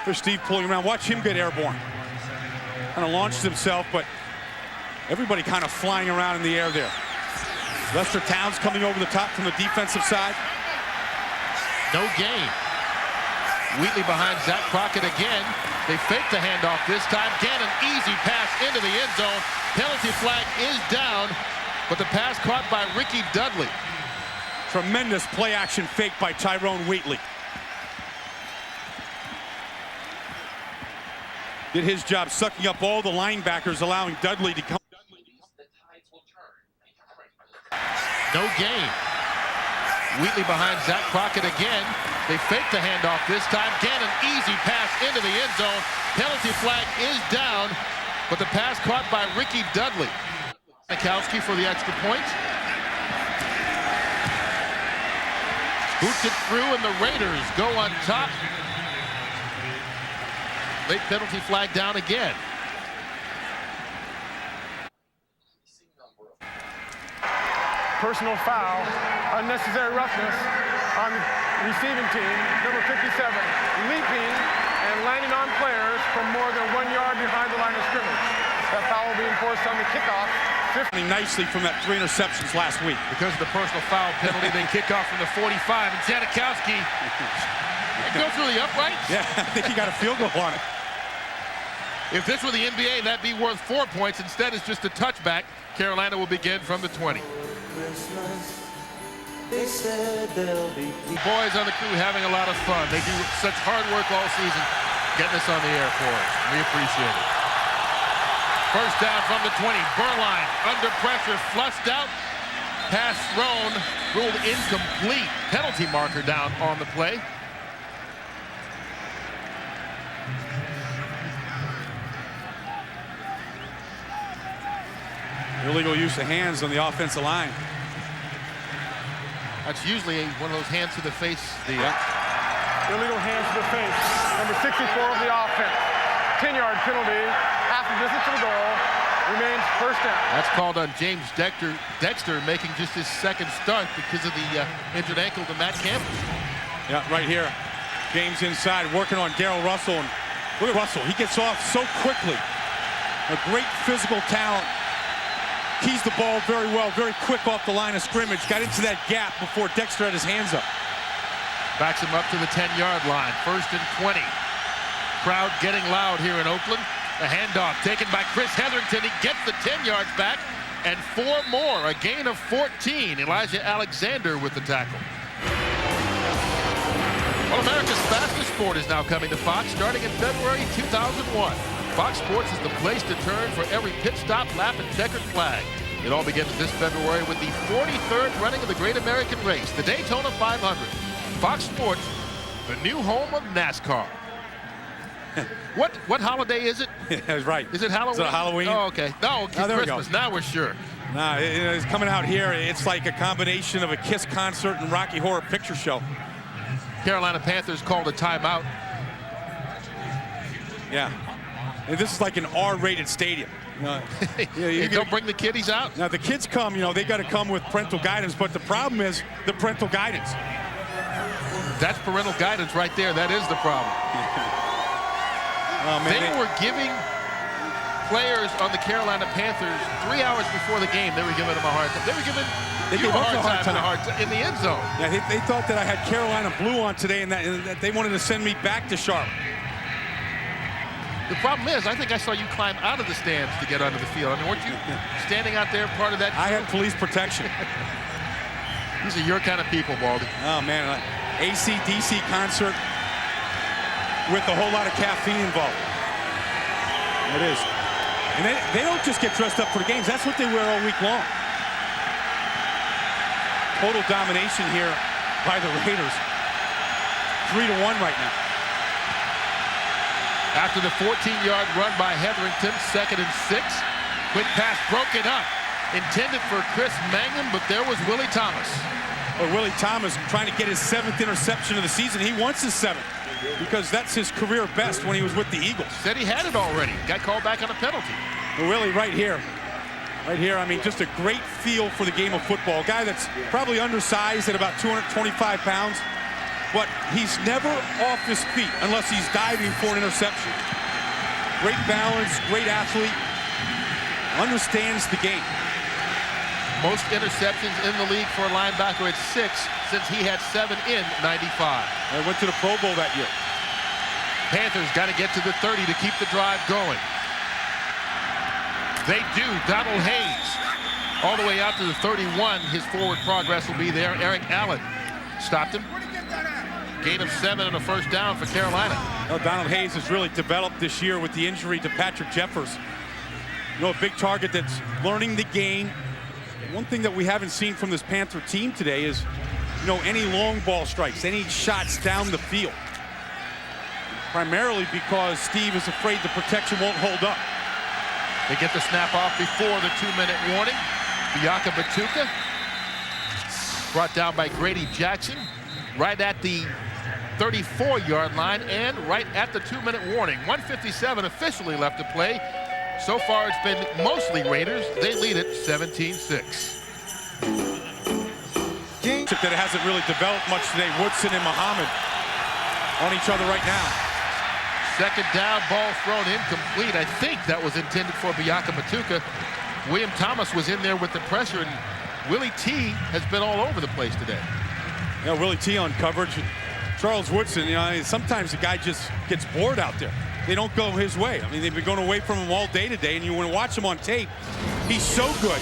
D: For Steve pulling around. Watch him get airborne. Kind of launched himself, but everybody kind of flying around in the air there. Lester Towns coming over the top from the defensive side.
C: No gain. Wheatley behind Zach Crockett again. They fake the handoff this time. Gannon, easy pass into the end zone. Penalty flag is down, but the pass caught by Ricky Dudley.
D: Tremendous play action fake by Tyrone Wheatley. Did his job sucking up all the linebackers, allowing Dudley to come.
C: No gain. Wheatley behind Zach Crockett again. They fake the handoff this time. Gannon, easy pass into the end zone. Penalty flag is down, but the pass caught by Ricky Dudley. Mikowski for the extra point. Boots it through, and the Raiders go on top. Late penalty flag down again.
E: Personal foul, unnecessary roughness on the receiving team, number 57, leaping and landing on players from more than 1 yard behind the line of scrimmage. That foul will be enforced on the kickoff.
D: Nicely from that 3 interceptions last week.
C: Because of the personal foul penalty, they kick off from the 45, and Janikowski go through the uprights.
D: Yeah, I think he got a field goal on it.
C: If this were the NBA, that'd be worth 4 points. Instead, it's just a touchback. Carolina will begin from the 20.
F: They said they'll be
C: boys on the crew having a lot of fun. They do such hard work all season getting us on the air for us. We appreciate it. First down from the 20. Burline under pressure, flushed out, pass thrown, ruled incomplete. Penalty marker down on the play.
D: Illegal use of hands on the offensive line.
C: That's usually one of those hands to the face.
E: Illegal hands to the face. Number 64 of the offense. 10-yard penalty. Half the distance to the goal. Remains first down.
C: That's called on James Dexter making just his second start because of the injured ankle to Matt Campbell.
D: Yeah, right here. James inside, working on Darrell Russell. And look at Russell. He gets off so quickly. A great physical talent. Keys the ball very well, very quick off the line of scrimmage. Got into that gap before Dexter had his hands up.
C: Backs him up to the 10-yard line. 1st and 20. Crowd getting loud here in Oakland. The handoff taken by Chris Hetherington. He gets the 10 yards back and 4 more. A gain of 14. Elijah Alexander with the tackle. Well, America's fastest sport is now coming to Fox starting in February 2001. Fox Sports is the place to turn for every pit stop, lap, and checkered flag. It all begins this February with the 43rd running of the Great American Race, the Daytona 500. Fox Sports, the new home of NASCAR. What holiday is it?
D: That's right.
C: Is it Halloween?
D: Is it Halloween?
C: Oh, okay. No, okay,
D: there we
C: Christmas.
D: go.
C: Now we're sure.
D: Nah, it's coming out here. It's like a combination of a Kiss concert and Rocky Horror Picture Show.
C: Carolina Panthers called a timeout.
D: Yeah. And this is like an R-rated stadium.
C: You don't bring the kiddies out?
D: Now, the kids come, they got to come with parental guidance, but the problem is the parental guidance.
C: That's parental guidance right there. That is the problem.
D: Oh, man,
C: they were giving players on the Carolina Panthers 3 hours before the game. They were giving them a hard time. They were giving you a hard time in the end zone.
D: Yeah, they thought that I had Carolina blue on today and that they wanted to send me back to Charlotte.
C: The problem is, I think I saw you climb out of the stands to get onto the field. I mean, weren't you standing out there part of that?
D: I had police protection.
C: These are your kind of people, Baldy.
D: Oh, man. AC/DC concert with a whole lot of caffeine involved. It is. And they don't just get dressed up for the games. That's what they wear all week long. Total domination here by the Raiders. 3-1 right now.
C: After the 14-yard run by Hetherington, 2nd and 6. Quick pass broken up. Intended for Chris Mangum, but there was Willie Thomas.
D: Well, Willie Thomas trying to get his 7th interception of the season. He wants his 7th because that's his career best when he was with the Eagles.
C: Said he had it already. Got called back on a penalty.
D: Well, Willie right here. Right here, I mean, just a great feel for the game of football. A guy that's probably undersized at about 225 pounds. But he's never off his feet unless he's diving for an interception. Great balance, great athlete, understands the game.
C: Most interceptions in the league for a linebacker at 6 since he had 7 in 95.
D: I went to the Pro Bowl that year.
C: Panthers got to get to the 30 to keep the drive going. They do. Donald Hayes all the way out to the 31. His forward progress will be there. Eric Allen stopped him. Gain of 7 and a first down for Carolina.
D: Well, Donald Hayes has really developed this year with the injury to Patrick Jeffers. A big target that's learning the game. One thing that we haven't seen from this Panther team today is, any long ball strikes, any shots down the field. Primarily because Steve is afraid the protection won't hold up.
C: They get the snap off before the 2-minute warning. Biaka Batuka brought down by Grady Jackson right at the 34-yard line and right at the 2-minute warning. 1:57 officially left to play. So far, it's been mostly Raiders. They lead it 17-6.
D: That it hasn't really developed much today. Woodson and Muhammad on each other right now.
C: 2nd down, ball thrown incomplete. I think that was intended for Biaka Batuka. William Thomas was in there with the pressure, and Willie T has been all over the place today.
D: Yeah, Willie T on coverage. Charles Woodson, sometimes the guy just gets bored out there. They don't go his way. I mean, they've been going away from him all day today, and you want to watch him on tape. He's so good.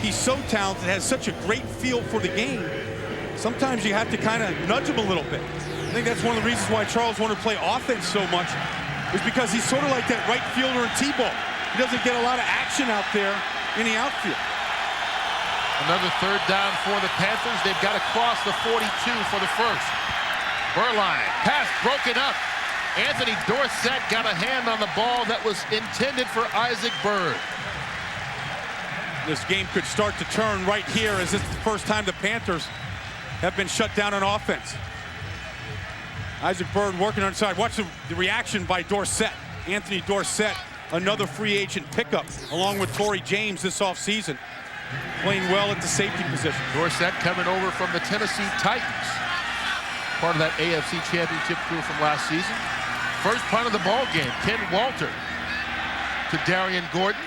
D: He's so talented, has such a great feel for the game. Sometimes you have to kind of nudge him a little bit. I think that's one of the reasons why Charles wanted to play offense so much, is because he's sort of like that right fielder in T-ball. He doesn't get a lot of action out there in the outfield.
C: Another third down for the Panthers. They've got to cross the 42 for the first. Burline, pass broken up. Anthony Dorsett got a hand on the ball that was intended for Isaac Byrd.
D: This game could start to turn right here, as this is the first time the Panthers have been shut down on offense. Isaac Byrd working on the side. Watch the reaction by Dorsett. Anthony Dorsett, another free agent pickup, along with Torrey James this offseason, playing well at the safety position.
C: Dorsett coming over from the Tennessee Titans, part of that AFC Championship crew from last season. First punt of the ball game, Ken Walter to Darian Gordon.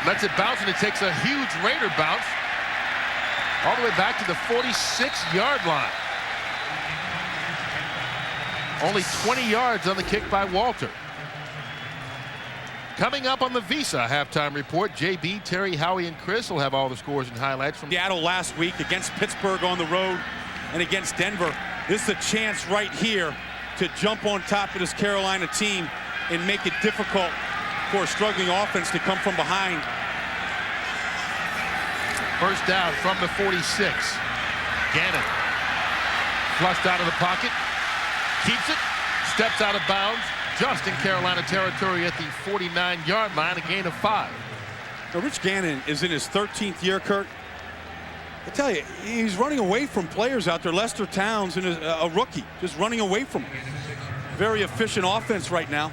C: Lets it bounce, and it takes a huge Raider bounce all the way back to the 46-yard line. Only 20 yards on the kick by Walter. Coming up on the Visa halftime report, JB, Terry, Howie, and Chris will have all the scores and highlights from
D: Seattle last week against Pittsburgh on the road and against Denver. This is a chance right here to jump on top of this Carolina team and make it difficult for a struggling offense to come from behind.
C: First down from the 46. Gannon flushed out of the pocket, keeps it, steps out of bounds, just in Carolina territory at the 49-yard line, a gain of 5.
D: Now, Rich Gannon is in his 13th year, Kurt. I tell you, he's running away from players out there. Lester Townsend is a rookie, just running away from him. Very efficient offense right now.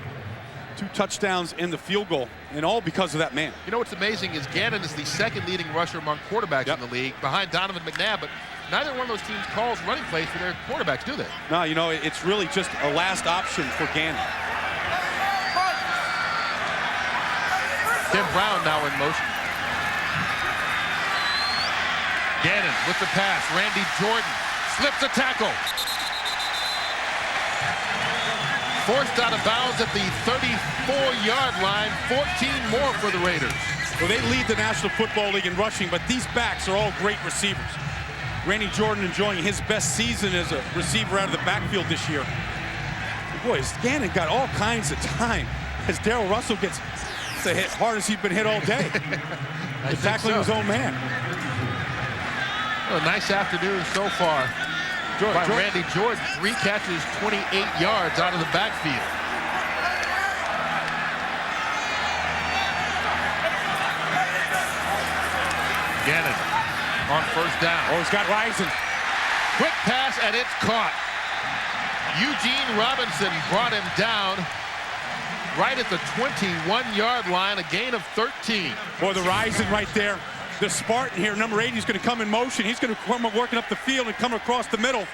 D: 2 touchdowns and the field goal, and all because of that man.
C: You know what's amazing is Gannon is the second leading rusher among quarterbacks in the league, behind Donovan McNabb, but neither one of those teams calls running plays for their quarterbacks, do they?
D: No, you know, it's really just a last option for Gannon.
C: Tim Brown now in motion. Gannon with the pass. Randy Jordan slips a tackle. Forced out of bounds at the 34-yard line. 14 more for the Raiders.
D: Well, they lead the National Football League in rushing, but these backs are all great receivers. Randy Jordan enjoying his best season as a receiver out of the backfield this year. Boy, Gannon got all kinds of time as Darrell Russell gets the hit hard as he's been hit all day. Tackling his own man.
C: Well, a nice afternoon so far by Randy Jordan. 3 catches, 28 yards out of the backfield. Gannon on first down.
D: Oh, he's got Rising.
C: Quick pass, and it's caught. Eugene Robinson brought him down right at the 21-yard line, a gain of 13.
D: Boy, the Rising right there. The Spartan here, number 80, is going to come in motion. He's going to come working up the field and come across the middle.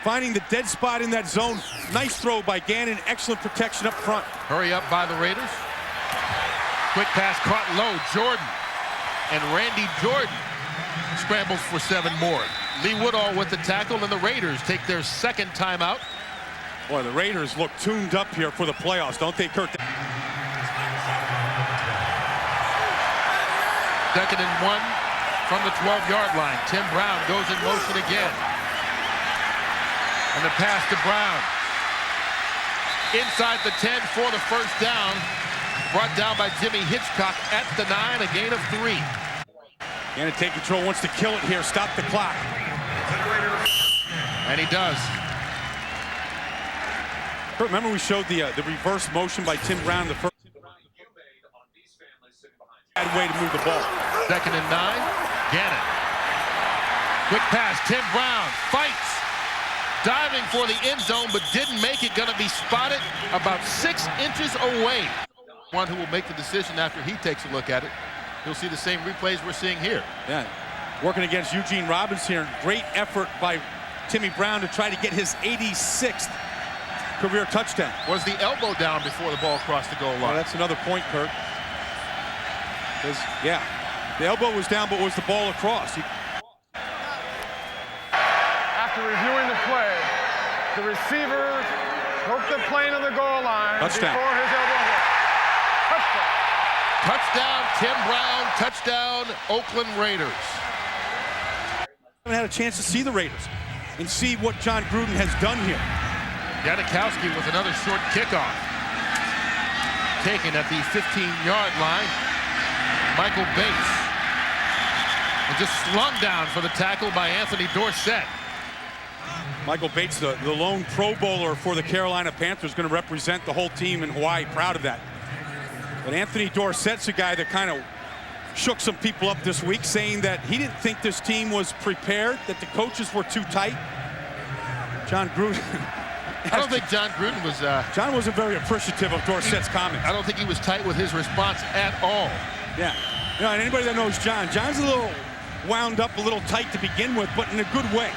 D: Finding the dead spot in that zone. Nice throw by Gannon. Excellent protection up front.
C: Hurry up by the Raiders. Quick pass caught low. Jordan and Randy Jordan scrambles for 7 more. Lee Woodall with the tackle, and the Raiders take their second timeout.
D: Boy, the Raiders look tuned up here for the playoffs, don't they, Kurt?
C: Second and 1 from the 12-yard line. Tim Brown goes in motion again. And the pass to Brown. Inside the 10 for the first down. Brought down by Jimmy Hitchcock at the 9, a gain of 3.
D: Gonna take control, wants to kill it here, stop the clock.
C: And he does.
D: Remember we showed the reverse motion by Tim Brown the first. Bad way to move the ball.
C: Second and 9. Gannon. Quick pass. Tim Brown fights. Diving for the end zone, but didn't make it. Going to be spotted about 6 inches away. One who will make the decision after he takes a look at it. He'll see the same replays we're seeing here.
D: Yeah. Working against Eugene Robinson here. Great effort by Timmy Brown to try to get his 86th career touchdown.
C: Was the elbow down before the ball crossed the goal line?
D: Well, that's another point, Kurt. Yeah, the elbow was down, but was the ball across?
E: After reviewing the play, the receiver broke the plane on the goal line
D: Touchdown.
E: before his elbow hit. Touchdown.
C: Touchdown, Tim Brown. Touchdown, Oakland Raiders.
D: I haven't had a chance to see the Raiders and see what John Gruden has done here.
C: Janikowski with another short kickoff. Taken at the 15-yard line. Michael Bates And just slung down for the tackle by Anthony Dorsett.
D: Michael Bates, the lone Pro Bowler for the Carolina Panthers, going to represent the whole team in Hawaii. Proud of that. But Anthony Dorsett's a guy that kind of shook some people up this week, saying that he didn't think this team was prepared, that the coaches were too tight. John Gruden.
C: I don't think John Gruden was...
D: John wasn't very appreciative of Dorsett's comments.
C: I don't think he was tight with his response at all.
D: Yeah. You know, and anybody that knows John's a little wound up, a little tight to begin with, but in a good way.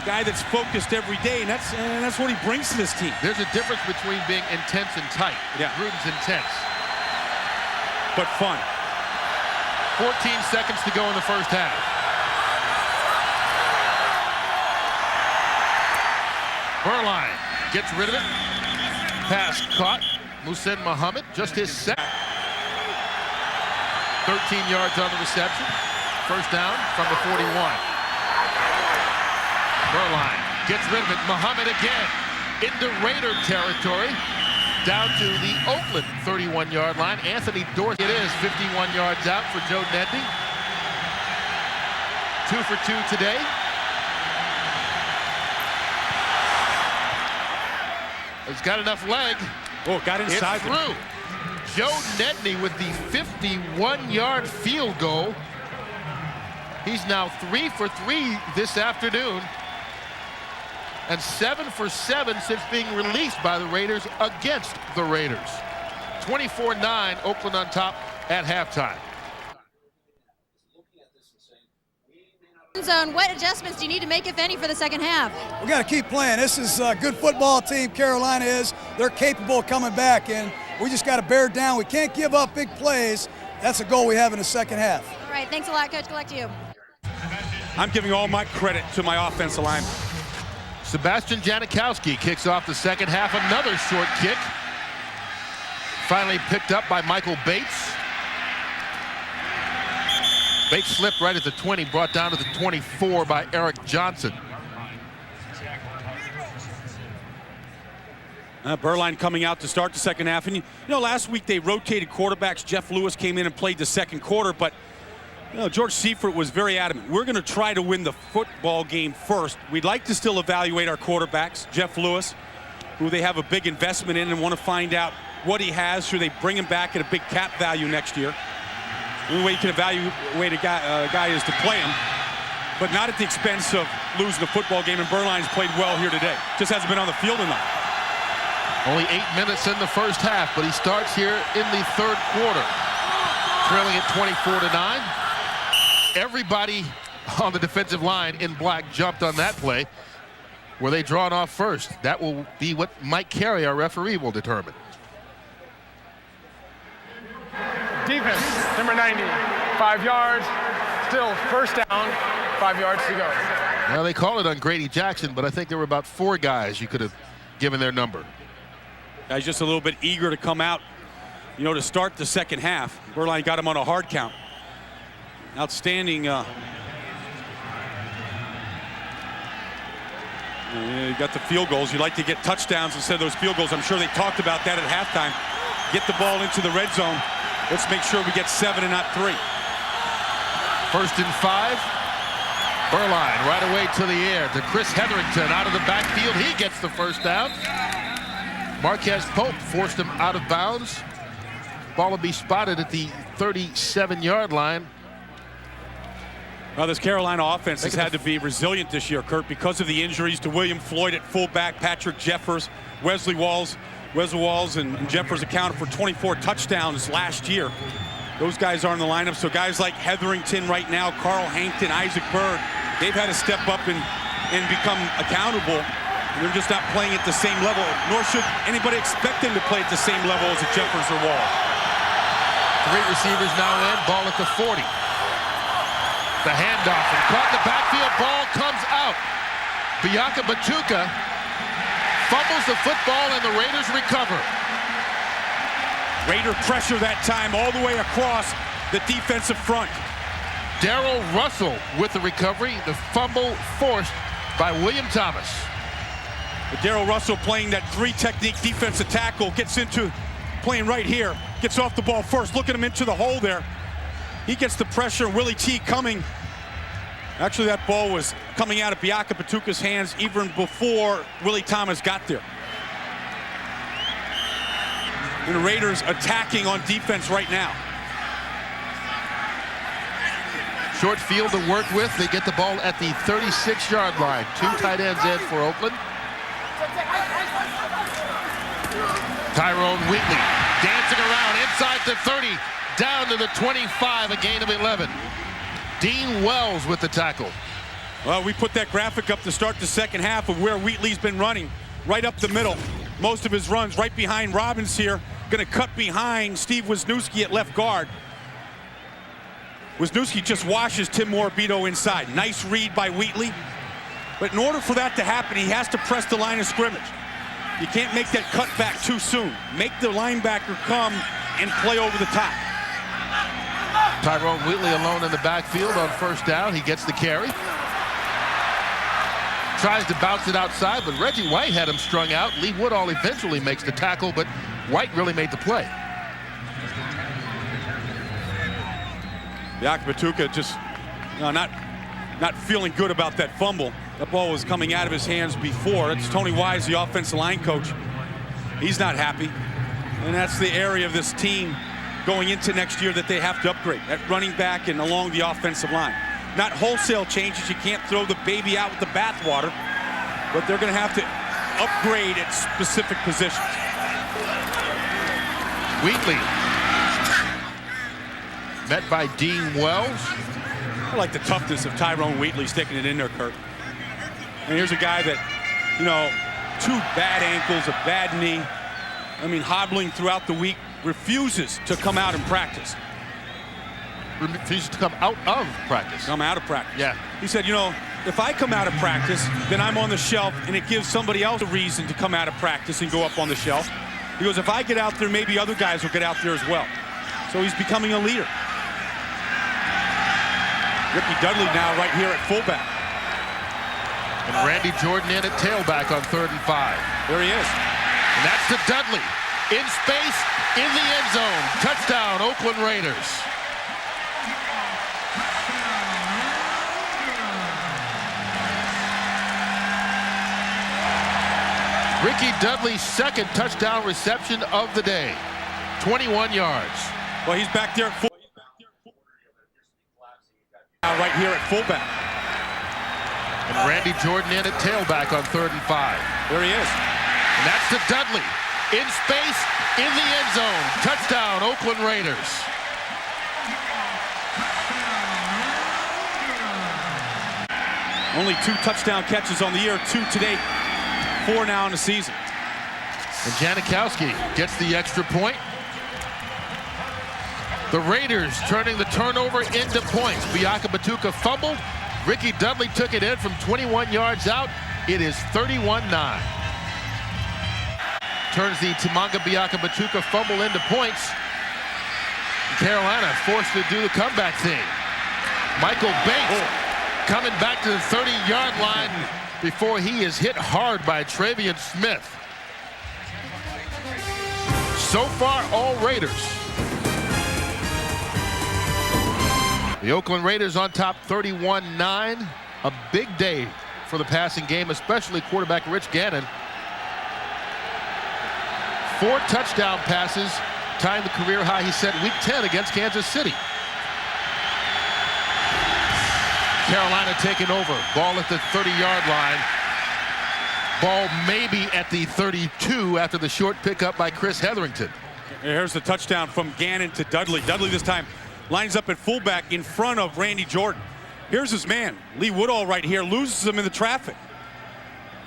D: A guy that's focused every day, and that's what he brings to this team.
C: There's a difference between being intense and tight.
D: Yeah.
C: Gruden's intense.
D: But fun.
C: 14 seconds to go in the first half. Burline gets rid of it. Pass caught. Muhsin Muhammad, just his second. 13 yards on the reception. First down from the 41. Burline gets rid of it. Muhammad again into Raider territory. Down to the Oakland 31-yard line. Anthony Dorsett, it is 51 yards out for Joe Nedney. 2 for 2 today. It's got enough leg.
D: Oh, got inside.
C: It's through. Joe Nedney with the 51-yard field goal. He's now 3 for 3 this afternoon. And 7 for 7 since being released by the Raiders against the Raiders. 24-9, Oakland on top at halftime.
A: Zone, what adjustments do you need to make, if any, for the second half?
G: We got to keep playing. This is a good football team. Carolina is. They're capable of coming back, and we just got to bear down. We can't give up big plays. That's a goal we have in the second half.
A: All right, thanks a lot, Coach. Good luck to you.
D: I'm giving all my credit to my offensive line.
C: Sebastian Janikowski kicks off the second half. Another short kick. Finally picked up by Michael Bates. Bates slipped right at the 20, brought down to the 24 by Eric Johnson.
D: Burline coming out to start the second half. And you know, last week they rotated quarterbacks. Jeff Lewis came in and played the second quarter, but you know, George Seifert was very adamant. We're going to try to win the football game first. We'd like to still evaluate our quarterbacks. Jeff Lewis, who they have a big investment in and want to find out what he has. Should they bring him back at a big cap value next year? The only way you can evaluate a guy is to play him, but not at the expense of losing the football game. And Burline's played well here today. Just hasn't been on the field enough.
C: Only 8 minutes in the first half, but he starts here in the third quarter. Trailing at 24-9. Everybody on the defensive line in black jumped on that play. Were they drawn off first? That will be what Mike Carey, our referee, will determine.
E: Defense, number 90, 5 yards. Still first down, 5 yards to go.
C: Well, they call it on Grady Jackson, but I think there were about 4 guys you could have given their number.
D: Guys just a little bit eager to come out, you know, to start the second half. Burline got him on a hard count. Outstanding. You got the field goals. You like to get touchdowns instead of those field goals. I'm sure they talked about that at halftime. Get the ball into the red zone. Let's make sure we get 7 and not 3.
C: 1st and 5. Burline right away to the air to Chris Hetherington out of the backfield. He gets the first down. Marquez Pope forced him out of bounds. Ball will be spotted at the 37-yard line.
D: Well, this Carolina offense has had to be resilient this year, Kurt, because of the injuries to William Floyd at fullback, Patrick Jeffers, Wesley Walls and Jeffers accounted for 24 touchdowns last year. Those guys are in the lineup, so guys like Hetherington right now, Carl Hankton, Isaac Bird, they've had to step up and become accountable. They're just not playing at the same level, nor should anybody expect them to play at the same level as a Jeffers or Walls.
C: 3 receivers now in, ball at the 40. The handoff and caught in the backfield, ball comes out. Bianca Batuka fumbles the football and the Raiders recover.
D: Raider pressure that time all the way across the defensive front.
C: Darrell Russell with the recovery, the fumble forced by William Thomas.
D: Darrell Russell playing that 3-technique defensive tackle, gets into playing right here, gets off the ball first, looking him into the hole there. He gets the pressure, Willie T coming Actually, that ball was coming out of Biaka Patuka's hands even before Willie Thomas got there. And the Raiders attacking on defense right now.
C: Short field to work with. They get the ball at the 36-yard line. 2 tight ends in for Oakland. Tyrone Wheatley dancing around inside the 30, down to the 25, a gain of 11. Dean Wells with the tackle.
D: Well, we put that graphic up to start the second half of where Wheatley's been running, right up the middle. Most of his runs right behind Robbins here. Going to cut behind Steve Wisniewski at left guard. Wisniewski just washes Tim Morabito inside. Nice read by Wheatley. But in order for that to happen, he has to press the line of scrimmage. You can't make that cut back too soon. Make the linebacker come and play over the top.
C: Tyrone Wheatley alone in the backfield on first down. He gets the carry. Tries to bounce it outside, but Reggie White had him strung out. Lee Woodall eventually makes the tackle, but White really made the play.
D: Biaka Patuka just not feeling good about that fumble. That ball was coming out of his hands before. It's Tony Wise, the offensive line coach. He's not happy. And that's the area of this team going into next year that they have to upgrade at running back and along the offensive line. Not wholesale changes. You can't throw the baby out with the bathwater, but they're going to have to upgrade at specific positions.
C: Wheatley met by Dean Wells.
D: I like the toughness of Tyrone Wheatley sticking it in there, Kurt. And here's a guy that, 2 bad ankles, a bad knee. I mean, hobbling throughout the week, refuses to come out and practice.
C: Refuses to come out of practice.
D: Come out of practice.
C: Yeah.
D: He said, if I come out of practice, then I'm on the shelf, and it gives somebody else a reason to come out of practice and go up on the shelf. He goes, if I get out there, maybe other guys will get out there as well. So he's becoming a leader. Ricky Dudley now right here at fullback.
C: And Randy Jordan in at tailback on 3rd and 5.
D: There he is.
C: And that's to Dudley. In space, in the end zone. Touchdown, Oakland Raiders. Ricky Dudley's 2nd touchdown reception of the day. 21 yards.
D: Well, he's back there at fullback. Now right here at fullback.
C: And Randy Jordan in at tailback on 3rd and 5.
D: There he is.
C: And that's to Dudley. In space, in the end zone. Touchdown, Oakland Raiders.
D: Only 2 touchdown catches on the year, 2 today, 4 now in the season.
C: And Janikowski gets the extra point. The Raiders turning the turnover into points. Biaka Patuka fumbled. Ricky Dudley took it in from 21 yards out. It is 31-9. Turns the Timanga Biaka Patuka fumble into points. Carolina forced to do the comeback thing. Michael Bates coming back to the 30-yard line before he is hit hard by Travion Smith. So far, all Raiders. The Oakland Raiders on top 31-9. A big day for the passing game, especially quarterback Rich Gannon. 4 touchdown passes, tying the career high he set week 10 against Kansas City. Carolina taking over. Ball at the 30-yard line. Ball maybe at the 32 after the short pickup by Chris Hetherington.
D: Here's the touchdown from Gannon to Dudley. Dudley this time lines up at fullback in front of Randy Jordan. Here's his man, Lee Woodall right here, loses him in the traffic.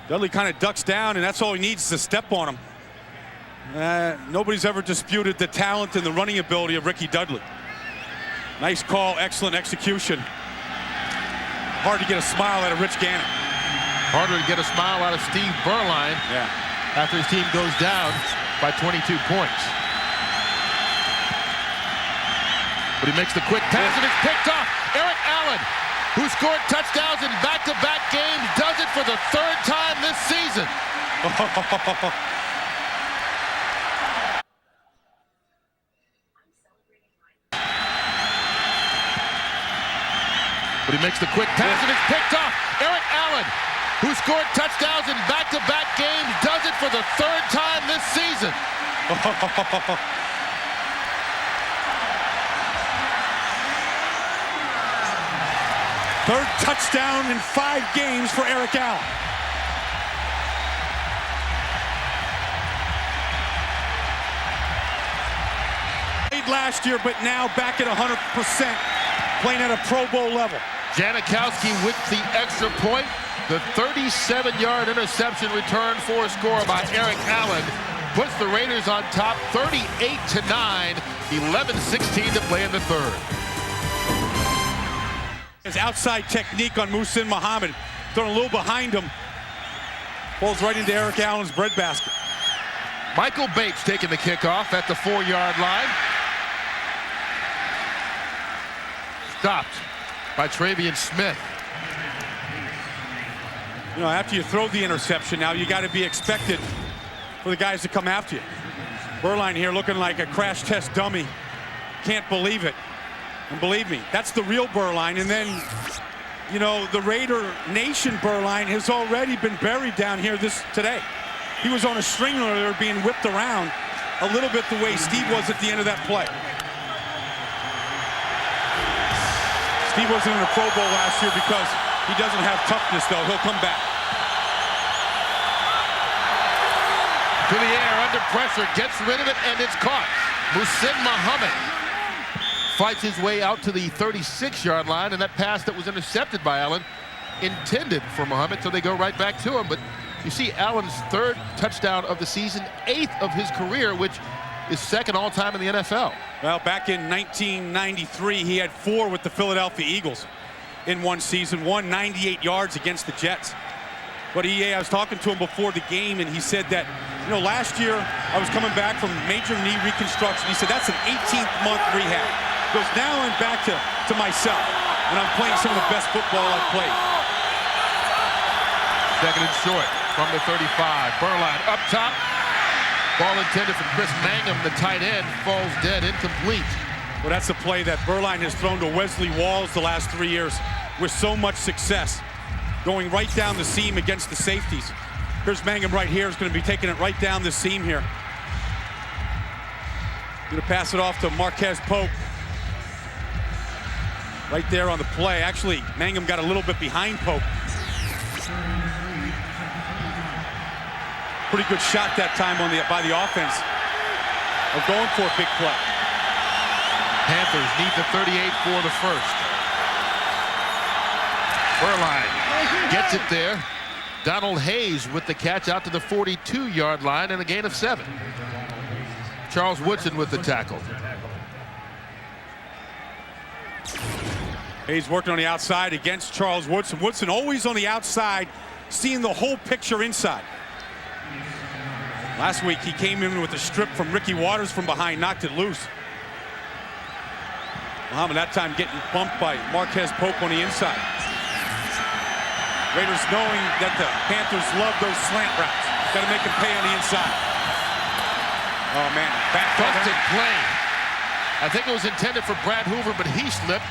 D: Dudley kind of ducks down, and that's all he needs is to step on him. Nobody's ever disputed the talent and the running ability of Ricky Dudley. Nice call, excellent execution. Hard to get a smile out of Rich Gannon.
C: Harder to get a smile out of Steve Berline after his team goes down by 22 points. But he makes the quick pass and it's picked off. Eric Allen, who scored touchdowns in back-to-back games, does it for the 3rd time this season. But he makes the quick pass, and it's picked off. Eric Allen, who scored touchdowns in back-to-back games, does it for the third time this season.
D: Third touchdown in 5 games for Eric Allen. Played last year, but now back at 100%, playing at a Pro Bowl level.
C: Janikowski with the extra point. The 37-yard interception return for a score by Eric Allen puts the Raiders on top 38-9, 11-16 to play in the third.
D: His outside technique on Muhsin Muhammad, thrown a little behind him, falls right into Eric Allen's breadbasket.
C: Michael Bates taking the kickoff at the 4-yard line. Stopped by Travion Smith.
D: You know, after you throw the interception, now you got to be expected for the guys to come after you. Beuerlein here looking like a crash test dummy. Can't believe it. And believe me, that's the real Beuerlein. And then, you know, the Raider Nation Beuerlein has already been buried down here today. He was on a string earlier being whipped around a little bit the way Steve was at the end of that play. Steve wasn't in a Pro Bowl last year because he doesn't have toughness, though. He'll come back.
C: To the air, under pressure, gets rid of it, and it's caught. Muhsin Muhammad fights his way out to the 36-yard line, and that pass that was intercepted by Allen intended for Muhammad, so they go right back to him. But you see Allen's 3rd touchdown of the season, 8th of his career, which is 2nd all-time in the NFL.
D: Well, back in 1993, he had 4 with the Philadelphia Eagles in one season, 98 yards against the Jets. But I was talking to him before the game, and he said that, you know, last year I was coming back from major knee reconstruction. He said that's an 18th-month rehab. He goes, now I'm back to myself, and I'm playing some of the best football I've played.
C: 2nd and short from the 35. Beuerlein up top. Ball intended for Chris Mangum, the tight end, falls dead, incomplete.
D: Well, that's a play that Beuerlein has thrown to Wesley Walls the last 3 years with so much success, going right down the seam against the safeties. Here's Mangum right here, is going to be taking it right down the seam here. Going to pass it off to Marquez Pope. Right there on the play. Actually, Mangum got a little bit behind Pope. Pretty good shot that time by the offense of going for a big play.
C: Panthers need the 38 for the first. Beuerlein gets it there. Donald Hayes with the catch out to the 42-yard line and a gain of 7. Charles Woodson with the tackle.
D: Hayes working on the outside against Charles Woodson. Woodson always on the outside, seeing the whole picture inside. Last week, he came in with a strip from Ricky Waters from behind, knocked it loose. Muhammad that time getting bumped by Marquez Pope on the inside. Raiders knowing that the Panthers love those slant routes. Got to make them pay on the inside. Oh, man.
C: Busted play. I think it was intended for Brad Hoover, but he slipped.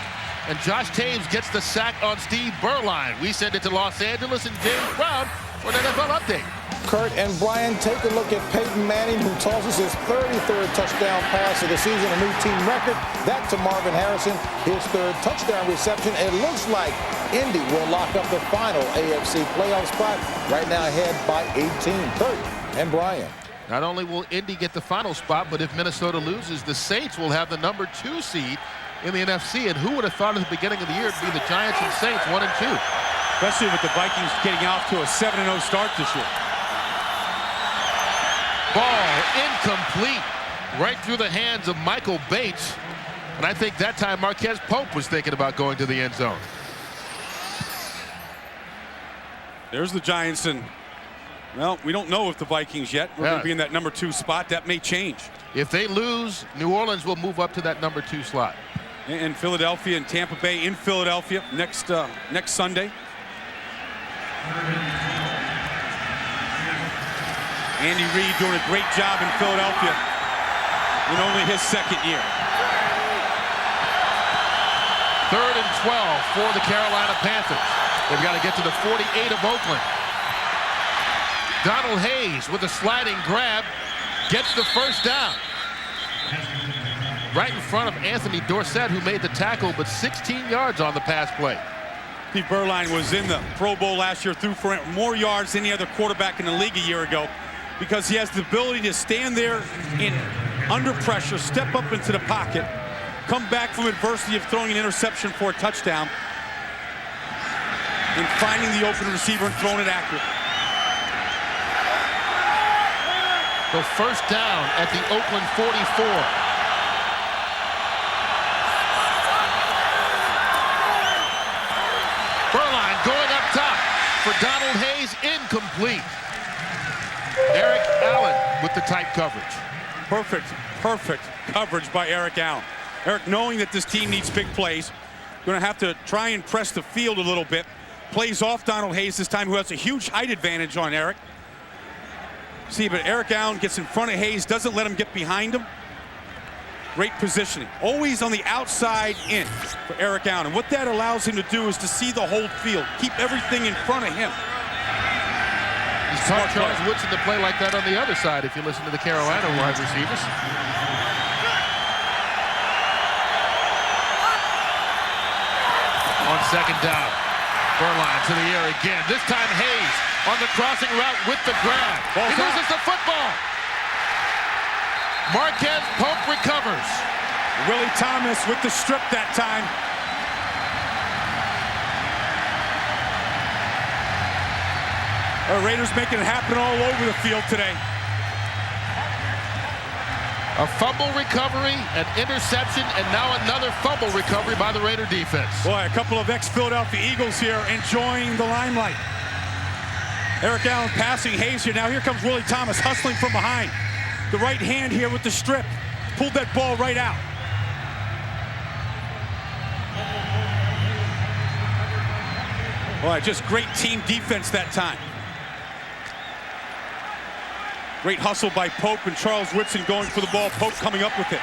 C: And Josh Taves gets the sack on Steve Beuerlein. We send it to Los Angeles and James Brown for an NFL update.
H: Kurt and Brian, take a look at Peyton Manning, who tosses his 33rd touchdown pass of the season, a new team record. That to Marvin Harrison, his 3rd touchdown reception. It looks like Indy will lock up the final AFC playoff spot, right now ahead by 18. Kurt and Brian.
C: Not only will Indy get the final spot, but if Minnesota loses, the Saints will have the number 2 seed in the NFC. And who would have thought at the beginning of the year it'd be the Giants and Saints 1 and 2?
D: Especially with the Vikings getting off to a 7-0 start this year.
C: Ball incomplete, right through the hands of Michael Bates. And I think that time Marquez Pope was thinking about going to the end zone.
D: There's the Giants, and, well, we don't know if the Vikings yet. We're going to be in that number 2 spot. That may change.
C: If they lose, New Orleans will move up to that number 2 slot.
D: And Philadelphia and Tampa Bay in Philadelphia next Sunday. Andy Reid doing a great job in Philadelphia in only his 2nd year.
C: 3rd and 12 for the Carolina Panthers. They've got to get to the 48 of Oakland. Donald Hayes with a sliding grab gets the first down. Right in front of Anthony Dorsett, who made the tackle, but 16 yards on the pass play.
D: Steve Berline was in the Pro Bowl last year, threw for more yards than any other quarterback in the league a year ago, because he has the ability to stand there in under pressure, step up into the pocket, come back from adversity of throwing an interception for a touchdown, and finding the open receiver and throwing it accurate.
C: The first down at the Oakland 44. Berline going up top for Donald Hayes, incomplete. Eric Allen with the tight coverage.
D: Perfect coverage by Eric Allen. Eric, knowing that this team needs big plays, going to have to try and press the field a little bit. Plays off Donald Hayes this time, who has a huge height advantage on Eric. See, but Eric Allen gets in front of Hayes, doesn't let him get behind him. Great positioning. Always on the outside in for Eric Allen. And what that allows him to do is to see the whole field, keep everything in front of him.
C: He's taught Charles Woodson to play like that on the other side, if you listen to the Carolina wide receivers. On second down, Berline to the air again. This time Hayes on the crossing route with the grab. He loses the football. Marquez Pope recovers.
D: Willie Thomas with the strip that time. The Raiders making it happen all over the field today.
C: A fumble recovery, an interception, and now another fumble recovery by the Raider defense.
D: Boy, a couple of ex-Philadelphia Eagles here enjoying the limelight. Eric Allen passing Hayes here. Now here comes Willie Thomas hustling from behind. The right hand here with the strip. Pulled that ball right out. Boy, just great team defense that time. Great hustle by Pope and Charles Woodson going for the ball. Pope coming up with it.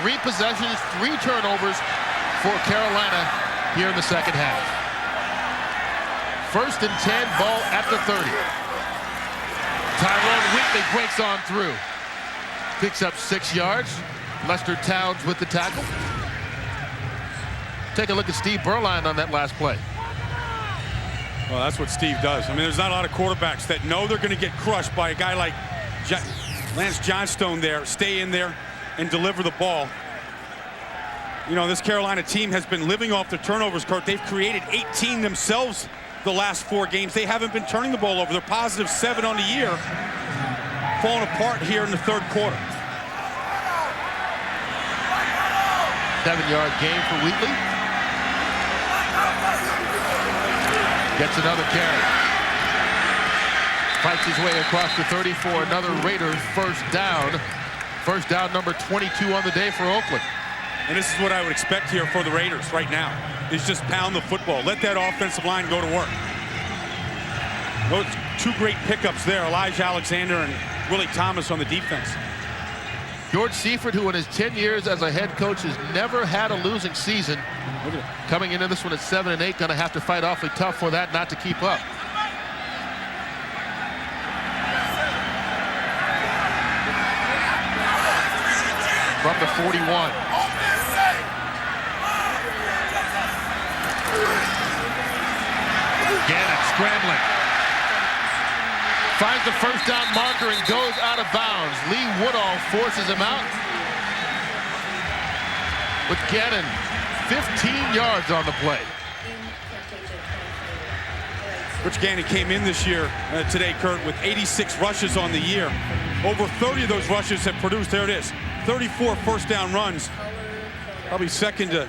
C: 3 possessions, 3 turnovers for Carolina here in the second half. 1st and 10, ball at the 30. Tyrone Whitley breaks on through. Picks up 6 yards. Lester Towns with the tackle. Take a look at Steve Berline on that last play.
D: Well, that's what Steve does. I mean, there's not a lot of quarterbacks that know they're going to get crushed by a guy like Lance Johnstone there, stay in there and deliver the ball. You know, this Carolina team has been living off the turnovers, Kurt. They've created 18 themselves the last 4 games. They haven't been turning the ball over. They're positive 7 on the year. Falling apart here in the 3rd quarter.
C: 7-yard gain for Wheatley. Gets another carry. Fights his way across the 30 for another Raiders first down. First down number 22 on the day for Oakland.
D: And this is what I would expect here for the Raiders right now, is just pound the football. Let that offensive line go to work. Those 2 great pickups there, Elijah Alexander and Willie Thomas on the defense.
C: George Seifert, who in his 10 years as a head coach has never had a losing season, coming into this one at 7-8, going to have to fight awfully tough for that not to keep up. From the 41. Gannon scrambling. Finds the first down marker and goes out of bounds. Lee Woodall forces him out. With Gannon 15 yards on the play.
D: Rich Gannon came in this year today, Kurt, with 86 rushes on the year. Over 30 of those rushes have produced, there it is, 34 first down runs. Probably second to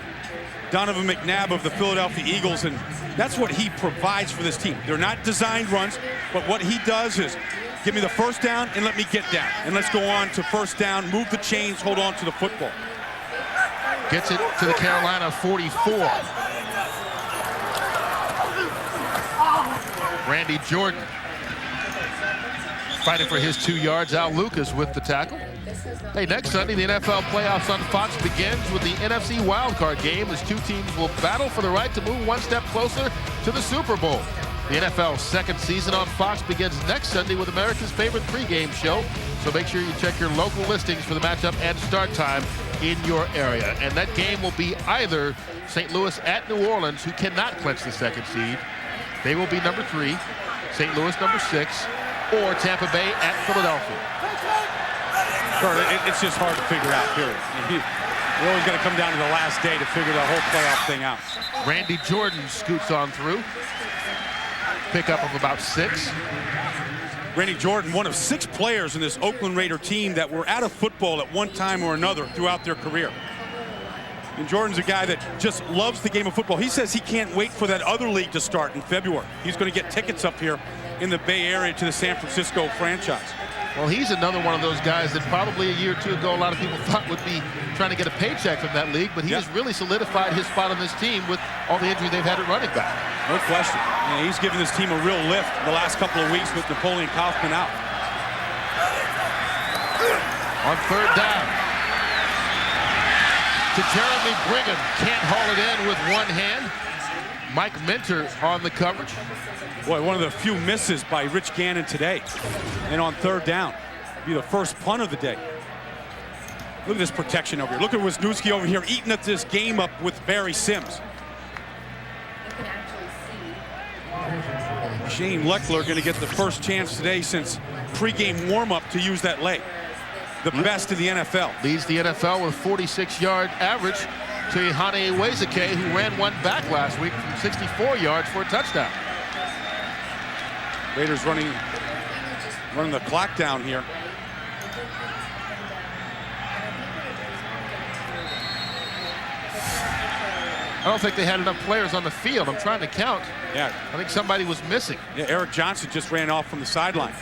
D: Donovan McNabb of the Philadelphia Eagles, and that's what he provides for this team. They're not designed runs, but what he does is give me the first down and let me get down. And let's go on to first down, move the chains, hold on to the football.
C: Gets it to the Carolina 44. Randy Jordan fighting for his 2 yards. Al Lucas with the tackle. Hey, next Sunday, the NFL playoffs on Fox begins with the NFC wildcard game as two teams will battle for the right to move one step closer to the Super Bowl. The NFL's second season on Fox begins next Sunday with America's favorite pregame show. So make sure you check your local listings for the matchup and start time in your area. And that game will be either St. Louis at New Orleans, who cannot clinch the second seed. They will be number 3, St. Louis number 6, or Tampa Bay at Philadelphia.
D: Kurt, it's just hard to figure out, period. You're always going to come down to the last day to figure the whole playoff thing out.
C: Randy Jordan scoots on through. Pickup of about 6.
D: Randy Jordan, one of 6 players in this Oakland Raider team that were out of football at one time or another throughout their career. And Jordan's a guy that just loves the game of football. He says he can't wait for that other league to start in February. He's going to get tickets up here in the Bay Area to the San Francisco franchise.
C: Well, he's another one of those guys that probably a year or two ago a lot of people thought would be trying to get a paycheck from that league, but he has really solidified his spot on this team with all the injury they've had at running back.
D: No question. Yeah, he's given this team a real lift the last couple of weeks with Napoleon Kaufman out.
C: On third down. To Jeremy Brigham. Can't haul it in with one hand. Mike Minter on the coverage.
D: Boy, one of the few misses by Rich Gannon today. And on third down, be the first punt of the day. Look at this protection over here. Look at Wisniewski over here eating up this game up with Barry Sims. Shane Leckler going to get the first chance today since pregame warm-up to use that leg. The best in the NFL.
C: Leads the NFL with a 46-yard average to Ihane Uwezike, who ran one back last week from 64 yards for a touchdown.
D: Raiders running the clock down here.
C: I don't think they had enough players on the field. I'm trying to count.
D: Yeah.
C: I think somebody was missing.
D: Yeah, Eric Johnson just ran off from the sideline.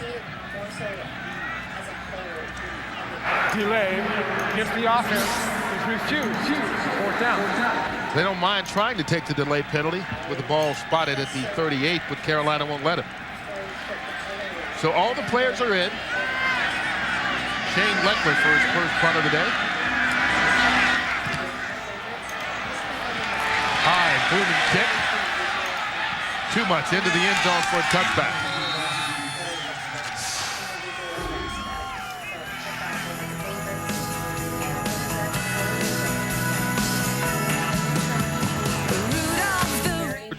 E: Delay against the offense. Fourth down.
C: They don't mind trying to take the delay penalty with the ball spotted at the 38, but Carolina won't let him. So all the players are in. Shane Leckler for his first punt of the day. High, booming kick. Too much into the end zone for a touchback.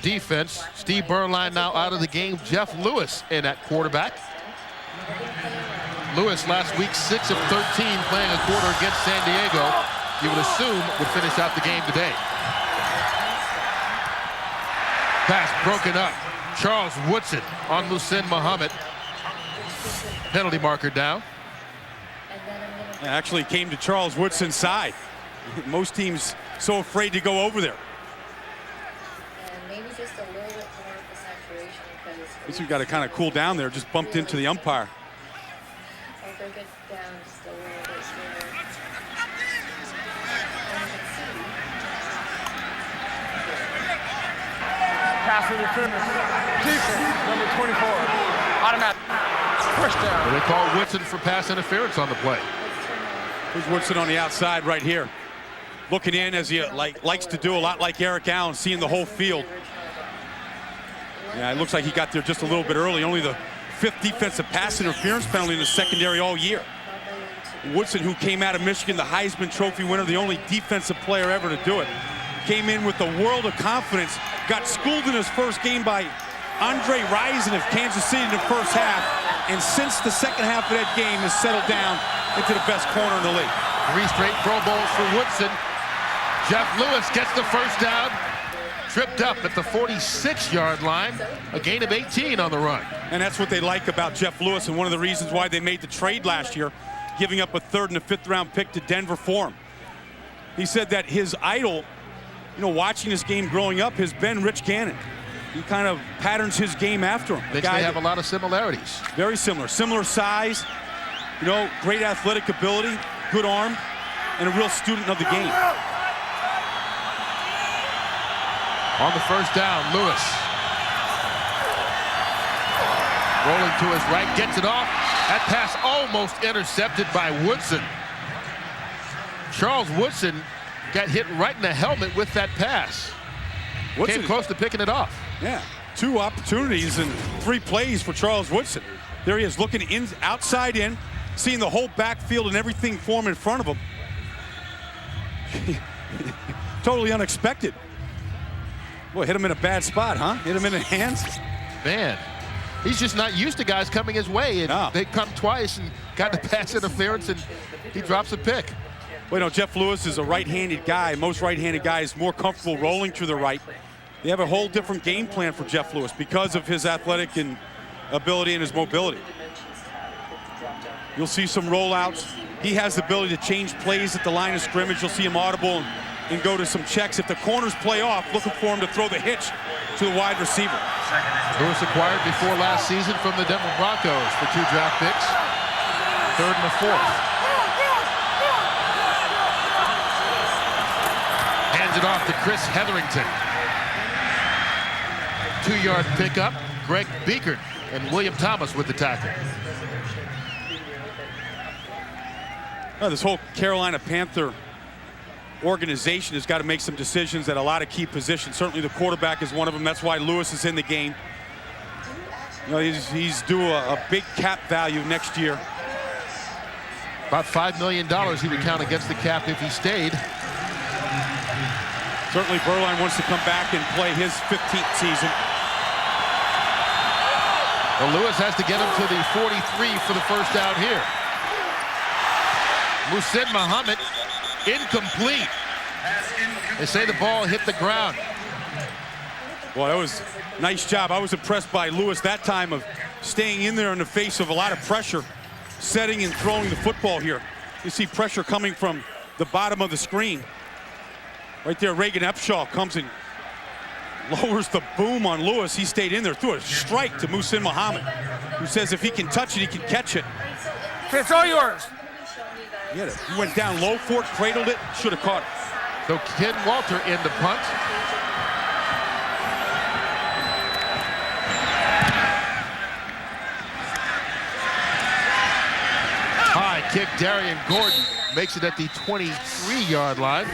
C: Defense, Steve Bernline now out of the game. Jeff Lewis in at quarterback. Lewis last week 6 of 13 playing a quarter against San Diego. You would assume would finish out the game today. Pass broken up. Charles Woodson on Muhsin Muhammad. Penalty marker down.
D: It actually came to Charles Woodson's side. Most teams so afraid to go over there. I guess we've got to kind of cool down there. Just bumped into the umpire.
E: Pass interference. Defense, number 24. Automatic. First down.
C: They call Woodson for pass interference on the play.
D: Here's Woodson on the outside right here. Looking in as he likes to do, a lot like Eric Allen, seeing the whole field. Yeah, it looks like he got there just a little bit early. Only the 5th defensive pass interference penalty in the secondary all year. Woodson, who came out of Michigan, the Heisman Trophy winner, the only defensive player ever to do it, came in with a world of confidence, got schooled in his first game by Andre Rison of Kansas City in the first half, and since the second half of that game has settled down into the best corner in the league.
C: 3 straight Pro Bowls for Woodson. Jeff Lewis gets the first down. Tripped up at the 46-yard line. A gain of 18 on the run.
D: And that's what they like about Jeff Lewis, and one of the reasons why they made the trade last year, giving up a 3rd and a 5th round pick to Denver for him. He said that his idol, watching this game growing up, has been Rich Gannon. He kind of patterns his game after him.
C: They have a lot of similarities.
D: Very similar. Similar size, great athletic ability, good arm, and a real student of the game.
C: On the first down, Lewis. Rolling to his right, gets it off. That pass almost intercepted by Woodson. Charles Woodson got hit right in the helmet with that pass. Came close to picking it off.
D: Yeah, 2 opportunities and 3 plays for Charles Woodson. There he is, looking outside in, seeing the whole backfield and everything form in front of him. Totally unexpected. Boy, hit him in a bad spot, huh? Hit him in the hands.
C: Man, he's just not used to guys coming his way. And they come twice and got the pass interference, and he drops a pick.
D: Well, you know, Jeff Lewis is a right-handed guy. Most right-handed guys more comfortable rolling to the right. They have a whole different game plan for Jeff Lewis because of his athletic and ability and his mobility. You'll see some rollouts. He has the ability to change plays at the line of scrimmage. You'll see him audible and go to some checks. If the corners play off, looking for him to throw the hitch to the wide receiver.
C: Lewis acquired before last season from the Denver Broncos for 2 draft picks, 3rd and a 4th. Hands it off to Chris Hetherington. 2-yard pickup. Greg Beekert and William Thomas with the tackle.
D: This whole Carolina Panther organization has got to make some decisions at a lot of key positions. Certainly the quarterback is one of them. That's why Lewis is in the game. You know, he's due a big cap value next year.
C: About $5 million he would count against the cap if he stayed.
D: Certainly Berline wants to come back and play his 15th season.
C: Well, Lewis has to get him to the 43 for the first down here. Muhsin Muhammad, incomplete. They say the ball hit the ground.
D: Well, that was a nice job. I was impressed by Lewis that time of staying in there in the face of a lot of pressure, setting and throwing the football here. You see pressure coming from the bottom of the screen. Right there, Reagan Epshaw comes and lowers the boom on Lewis. He stayed in there, threw a strike to Muhsin Muhammad, who says if he can touch it, he can catch it.
E: It's all yours.
D: He went down low for it, cradled it, should have caught it.
C: So Ken Walter in the punt. High kick, Darian Gordon makes it at the 23-yard line.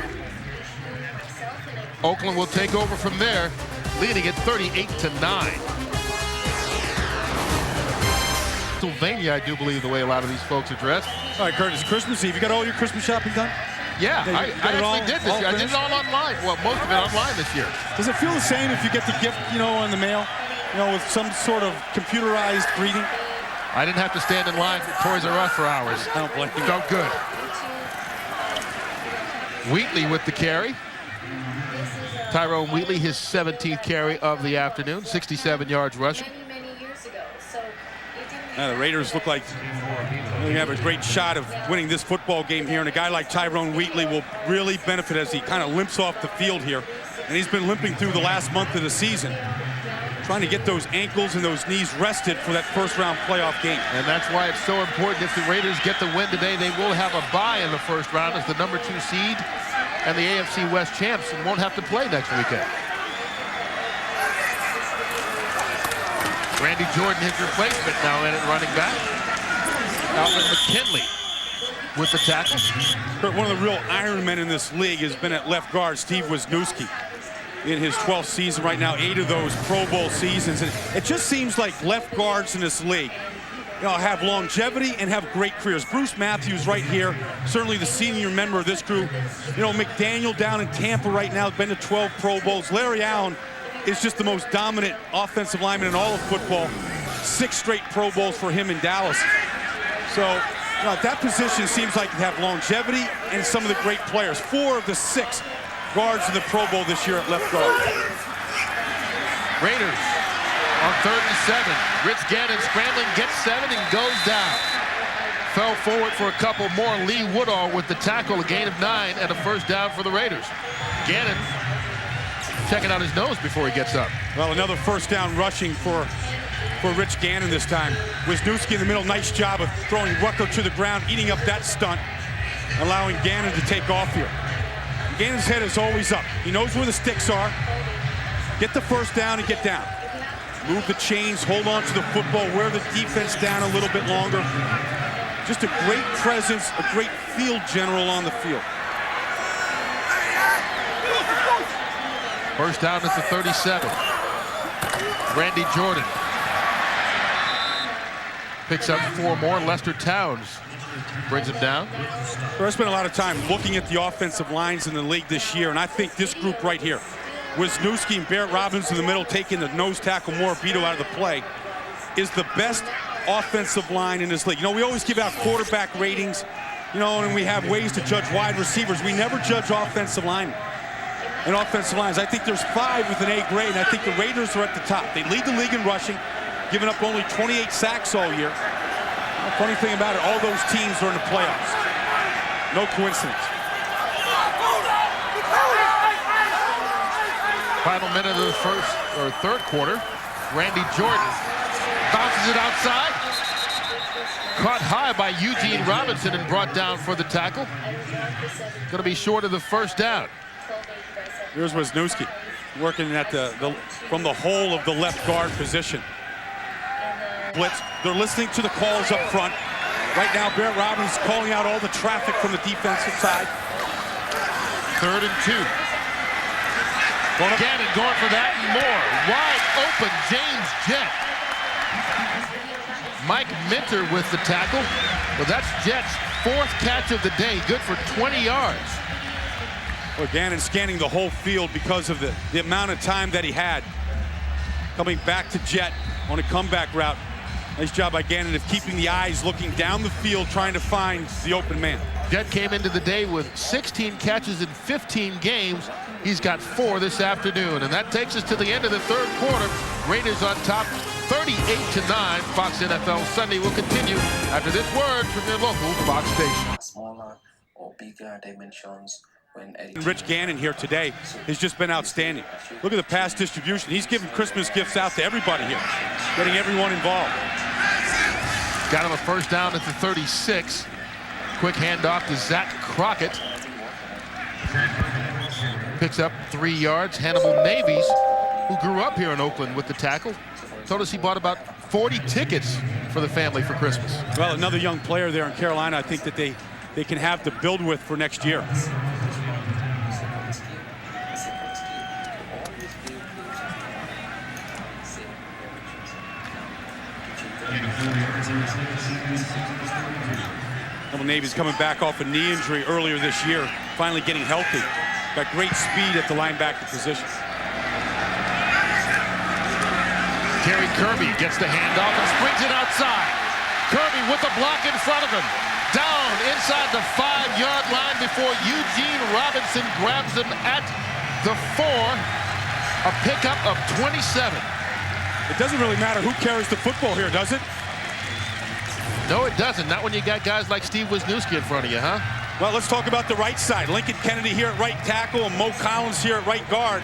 C: Oakland will take over from there, leading it 38-9. Pennsylvania, I do believe, the way a lot of these folks are dressed.
D: All right, Curtis, Christmas Eve. You got all your Christmas shopping done?
C: Yeah, I actually did this year. I did it all online. Well, most of it online this year.
D: Does it feel the same if you get the gift, you know, in the mail, you know, with some sort of computerized greeting?
C: I didn't have to stand in line for Toys R Us for hours.
D: I don't blame you.
C: Go good. Wheatley with the carry. Tyrone Wheatley, his 17th carry of the afternoon, 67 yards rushing.
D: The Raiders look like they have a great shot of winning this football game here, and a guy like Tyrone Wheatley will really benefit as he kind of limps off the field here. And he's been limping through the last month of the season, trying to get those ankles and those knees rested for that first-round playoff game.
C: And that's why it's so important. If the Raiders get the win today, they will have a bye in the first round as the #2 seed and the AFC West champs, and won't have to play next weekend. Randy Jordan, his replacement, now in at running back. Alvin McKinley with the tackle.
D: One of the real Iron Men in this league has been at left guard, Steve Wisniewski, in his 12th season right now, 8 of those Pro Bowl seasons. And it just seems like left guards in this league, you know, have longevity and have great careers. Bruce Matthews right here, certainly the senior member of this group. You know, McDaniel down in Tampa right now, has been to 12 Pro Bowls. Larry Allen is just the most dominant offensive lineman in all of football. 6 straight Pro Bowls for him in Dallas. So, you know, at that position seems like they have longevity and some of the great players. 4 of the 6 guards in the Pro Bowl this year at left guard.
C: Raiders on 3rd and 7. Rich Gannon scrambling, gets 7 and goes down. Fell forward for a couple more. Lee Woodall with the tackle, a gain of 9 and a first down for the Raiders. Gannon checking out his nose before he gets up.
D: Well, another first down rushing for Rich Gannon this time. Wisniewski in the middle, nice job of throwing Rucker to the ground, eating up that stunt, allowing Gannon to take off here. Gannon's head is always up. He knows where the sticks are. Get the first down and get down. Move the chains, hold on to the football, wear the defense down a little bit longer. Just a great presence, a great field general on the field.
C: First down at the 37. Randy Jordan picks up 4 more. Lester Towns brings him down.
D: I spent a lot of time looking at the offensive lines in the league this year, and I think this group right here, Wisniewski and Barrett Robbins in the middle taking the nose tackle Morabito out of the play, is the best offensive line in this league. You know, we always give out quarterback ratings, you know, and we have ways to judge wide receivers. We never judge offensive linemen and offensive lines. I think there's 5 with an A grade, and I think the Raiders are at the top. They lead the league in rushing, giving up only 28 sacks all year. The funny thing about it, all those teams are in the playoffs. No coincidence.
C: Final minute of the third quarter. Randy Jordan bounces it outside. Caught high by Eugene Robinson and brought down for the tackle. Going to be short of the first down.
D: Here's Wisniewski working at from the hole of the left guard position. Blitz. They're listening to the calls up front. Right now, Barrett Robbins calling out all the traffic from the defensive side.
C: 3rd and 2. Gannon going for that and more. Wide open, James Jett. Mike Minter with the tackle. Well, that's Jett's 4th catch of the day. Good for 20 yards.
D: Well, Gannon scanning the whole field because of the amount of time that he had. Coming back to Jett on a comeback route. Nice job by Gannon of keeping the eyes looking down the field, trying to find the open man.
C: Jett came into the day with 16 catches in 15 games. He's got 4 this afternoon, and that takes us to the end of the third quarter. Raiders on top, 38-9. Fox NFL Sunday will continue after this word from your local Fox station.
F: Smaller or bigger dimensions.
D: Rich Gannon here today has just been outstanding. Look at the pass distribution. He's giving Christmas gifts out to everybody here, getting everyone involved.
C: Got him a first down at the 36. Quick handoff to Zach Crockett. Picks up 3 yards. Hannibal Navies, who grew up here in Oakland with the tackle, told us he bought about 40 tickets for the family for Christmas.
D: Well, another young player there in Carolina, I think that they can have to build with for next year. Hannibal Navies coming back off a knee injury earlier this year, finally getting healthy. Got great speed at the linebacker position.
C: Terry Kirby gets the handoff and springs it outside. Kirby with the block in front of him. Down inside the 5-yard line before Eugene Robinson grabs him at the 4. A pickup of 27.
D: It doesn't really matter who carries the football here, does it?
C: No, it doesn't. Not when you got guys like Steve Wisniewski in front of you, huh?
D: Well, let's talk about the right side. Lincoln Kennedy here at right tackle and Mo Collins here at right guard.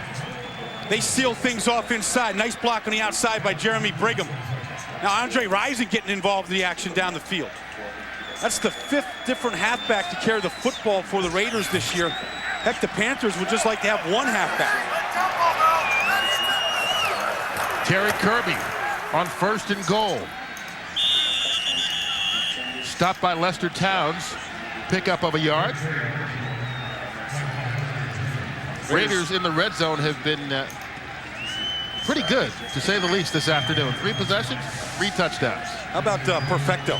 D: They seal things off inside. Nice block on the outside by Jeremy Brigham. Now Andre Rison getting involved in the action down the field. That's the 5th different halfback to carry the football for the Raiders this year. Heck, the Panthers would just like to have 1 halfback.
C: Terry Kirby on 1st and goal. Stopped by Lester Towns. Pickup of a yard. Raiders in the red zone have been pretty good, to say the least, this afternoon. 3 possessions, 3 touchdowns.
D: How about perfecto?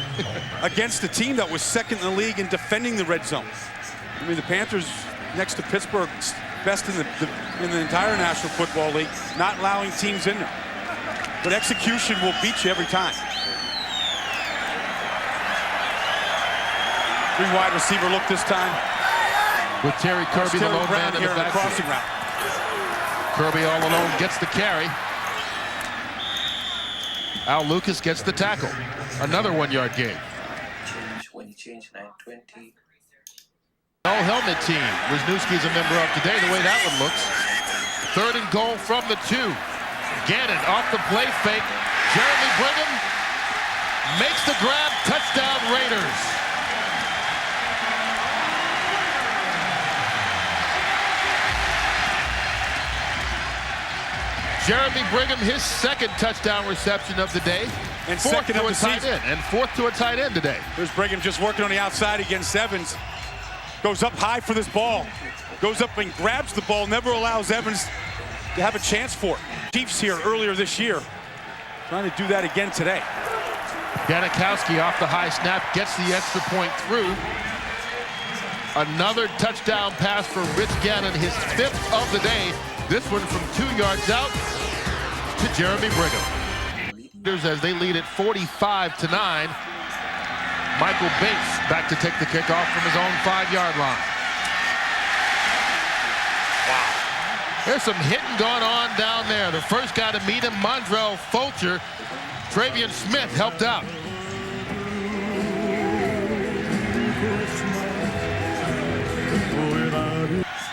D: Against a team that was 2nd in the league in defending the red zone. I mean, the Panthers, next to Pittsburgh, best in the entire National Football League, not allowing teams in there. But execution will beat you every time. 3 wide receiver look this time.
C: With Terry Kirby, the lone man in the back.
D: Crossing route.
C: Kirby all alone gets the carry. Al Lucas gets the tackle. Another 1-yard gain.
F: When you change 920.
C: No helmet team. Wisniewski's a member of today, the way that one looks. 3rd and goal from the 2. Gannon off the play fake. Jeremy Brigham makes the grab. Touchdown Raiders. Jeremy Brigham, his 2nd touchdown reception of the day.
D: And
C: 4th
D: second
C: to
D: of
C: a
D: the
C: tight
D: season.
C: end. And 4th to a tight end today.
D: There's Brigham just working on the outside against Evans. Goes up high for this ball. Goes up and grabs the ball. Never allows Evans have a chance for it. Chiefs here earlier this year, trying to do that again today.
C: Janikowski off the high snap, gets the extra point through. Another touchdown pass for Rich Gannon, his 5th of the day. This one from 2 yards out to Jeremy Brigham. As they lead at 45-9. Michael Bates back to take the kickoff from his own 5-yard line. Wow. There's some hitting going on down there. The first guy to meet him, Mondrell Fulcher. Travion Smith helped out.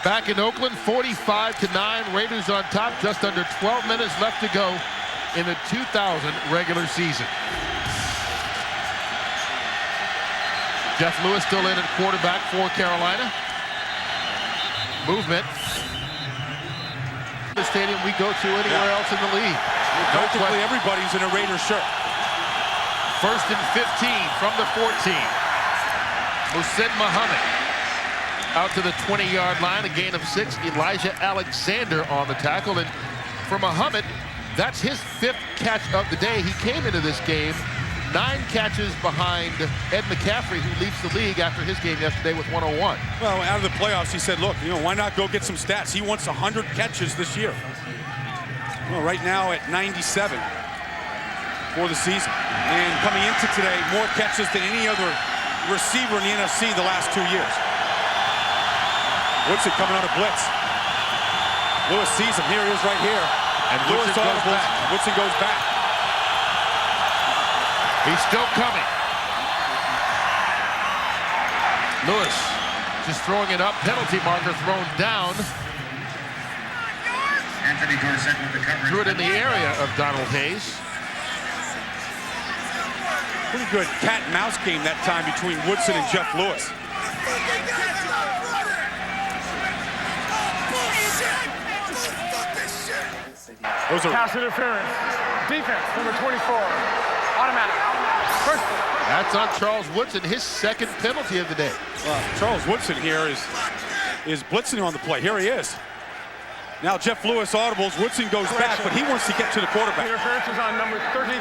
C: Back in Oakland, 45-9. Raiders on top, just under 12 minutes left to go in the 2000 regular season. Jeff Lewis still in at quarterback for Carolina. Movement. The stadium we go to anywhere else in the league.
D: Practically everybody's in a Raiders shirt.
C: 1st and 15 from the 14. Muhsin Muhammad out to the 20-yard line, a gain of 6. Elijah Alexander on the tackle, and for Muhammad, that's his 5th catch of the day. He came into this game 9 catches behind Ed McCaffrey, who leads the league after his game yesterday with 101.
D: Well, out of the playoffs, he said, look, why not go get some stats? He wants 100 catches this year. Well, right now at 97 for the season. And coming into today, more catches than any other receiver in the NFC the last 2 years. Woodson coming on a blitz. Lewis sees him. Here he is right here.
C: And Lewis goes back.
D: Woodson goes back.
C: He's still coming. Lewis just throwing it up. Penalty marker thrown down.
I: Anthony Dorsett with the coverage.
C: Threw it in the area of Donald Hayes.
D: Pretty good cat and mouse game that time between Woodson and Jeff Lewis.
E: Those are pass interference. Defense, number 24. Automatic. First.
C: That's on Charles Woodson, his 2nd penalty of the day.
D: Charles Woodson here is blitzing on the play. Here he is. Now Jeff Lewis audibles. Woodson goes back, but he wants to get to the quarterback.
E: Interference is on number 33.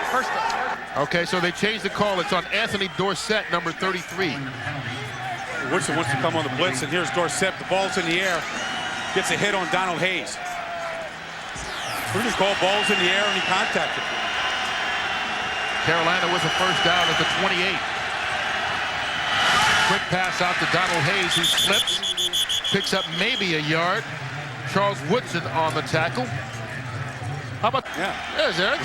E: First down.
C: Okay, so they changed the call. It's on Anthony Dorsett, number 33.
D: Woodson wants to come on the blitz, and here's Dorsett. The ball's in the air. Gets a hit on Donald Hayes. Pretty good call. Ball's in the air, and he contacted.
C: Carolina with a first down at the 28. Quick pass out to Donald Hayes, who slips. Picks up maybe a yard. Charles Woodson on the tackle. How about...
D: Yeah.
C: There's Eric.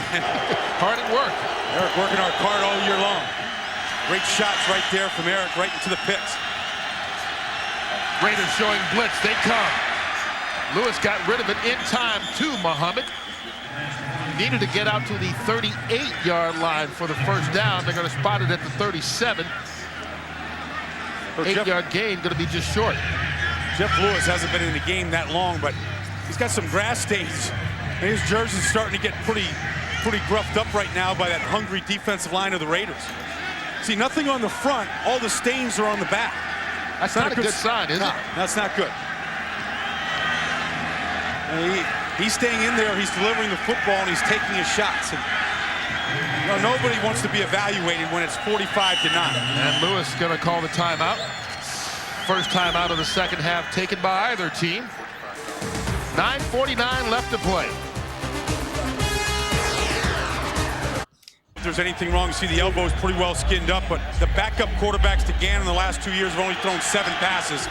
C: Hard at work.
D: Eric working our card all year long. Great shots right there from Eric, right into the pits.
C: Raiders showing blitz. They come. Lewis got rid of it in time to Muhammad. Needed to get out to the 38-yard line for the first down. They're going to spot it at the 37. 8-yard gain going to be just short.
D: Jeff Lewis hasn't been in the game that long, but he's got some grass stains. And his jersey's starting to get pretty gruffed up right now by that hungry defensive line of the Raiders. See, nothing on the front. All the stains are on the back.
C: That's not a good sign, is it?
D: That's not good. He's staying in there. He's delivering the football, and he's taking his shots. And nobody wants to be evaluated when it's 45-9.
C: And Lewis going to call the timeout. First timeout of the second half taken by either team. 9:49 left to play.
D: If there's anything wrong, you see the elbow's pretty well skinned up, but the backup quarterbacks to Gannon in the last 2 years have only thrown 7 passes.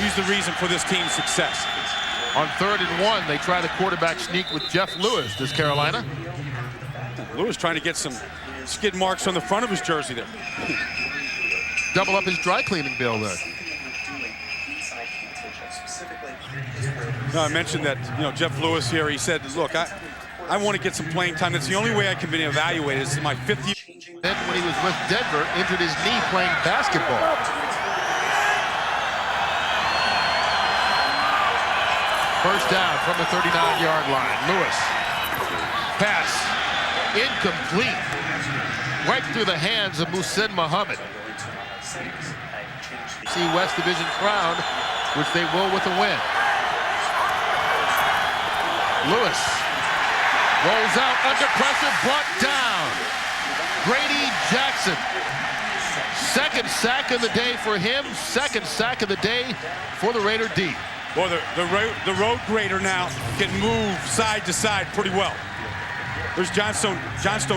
D: He's the reason for this team's success.
C: On 3rd and 1, they try the quarterback sneak with Jeff Lewis. Does Carolina?
D: Lewis trying to get some skid marks on the front of his jersey there.
C: Double up his dry cleaning bill there.
D: No, I mentioned that, Jeff Lewis here, he said, look, I want to get some playing time. That's the only way I can be evaluated. This is my 5th year.
C: Then when he was with Denver, injured his knee playing basketball. First down from the 39-yard line. Lewis. Pass. Incomplete. Right through the hands of Muhsin Muhammad. See West Division crown, which they will with a win. Lewis rolls out under pressure, brought down. Grady Jackson. Second sack of the day for him. Second sack of the day for the Raider D.
D: Well, the road grader now can move side to side pretty well. There's Johnstone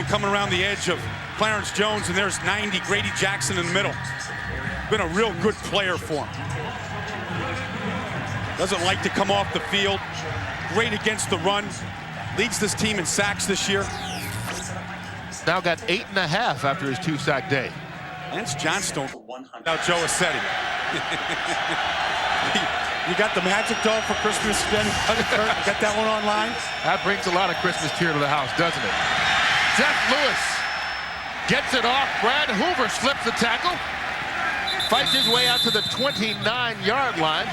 D: coming around the edge of Clarence Jones, and there's 90, Grady Jackson in the middle. Been a real good player for him. Doesn't like to come off the field. Great against the run. Leads this team in sacks this year.
C: Now got 8.5 after his 2-sack day.
D: Lance Johnstone. Now Joe Assetti. You got the magic doll for Christmas, Ben? Got that one online?
C: That brings a lot of Christmas cheer to the house, doesn't it? Jeff Lewis gets it off. Brad Hoover slips the tackle. Fights his way out to the 29-yard line.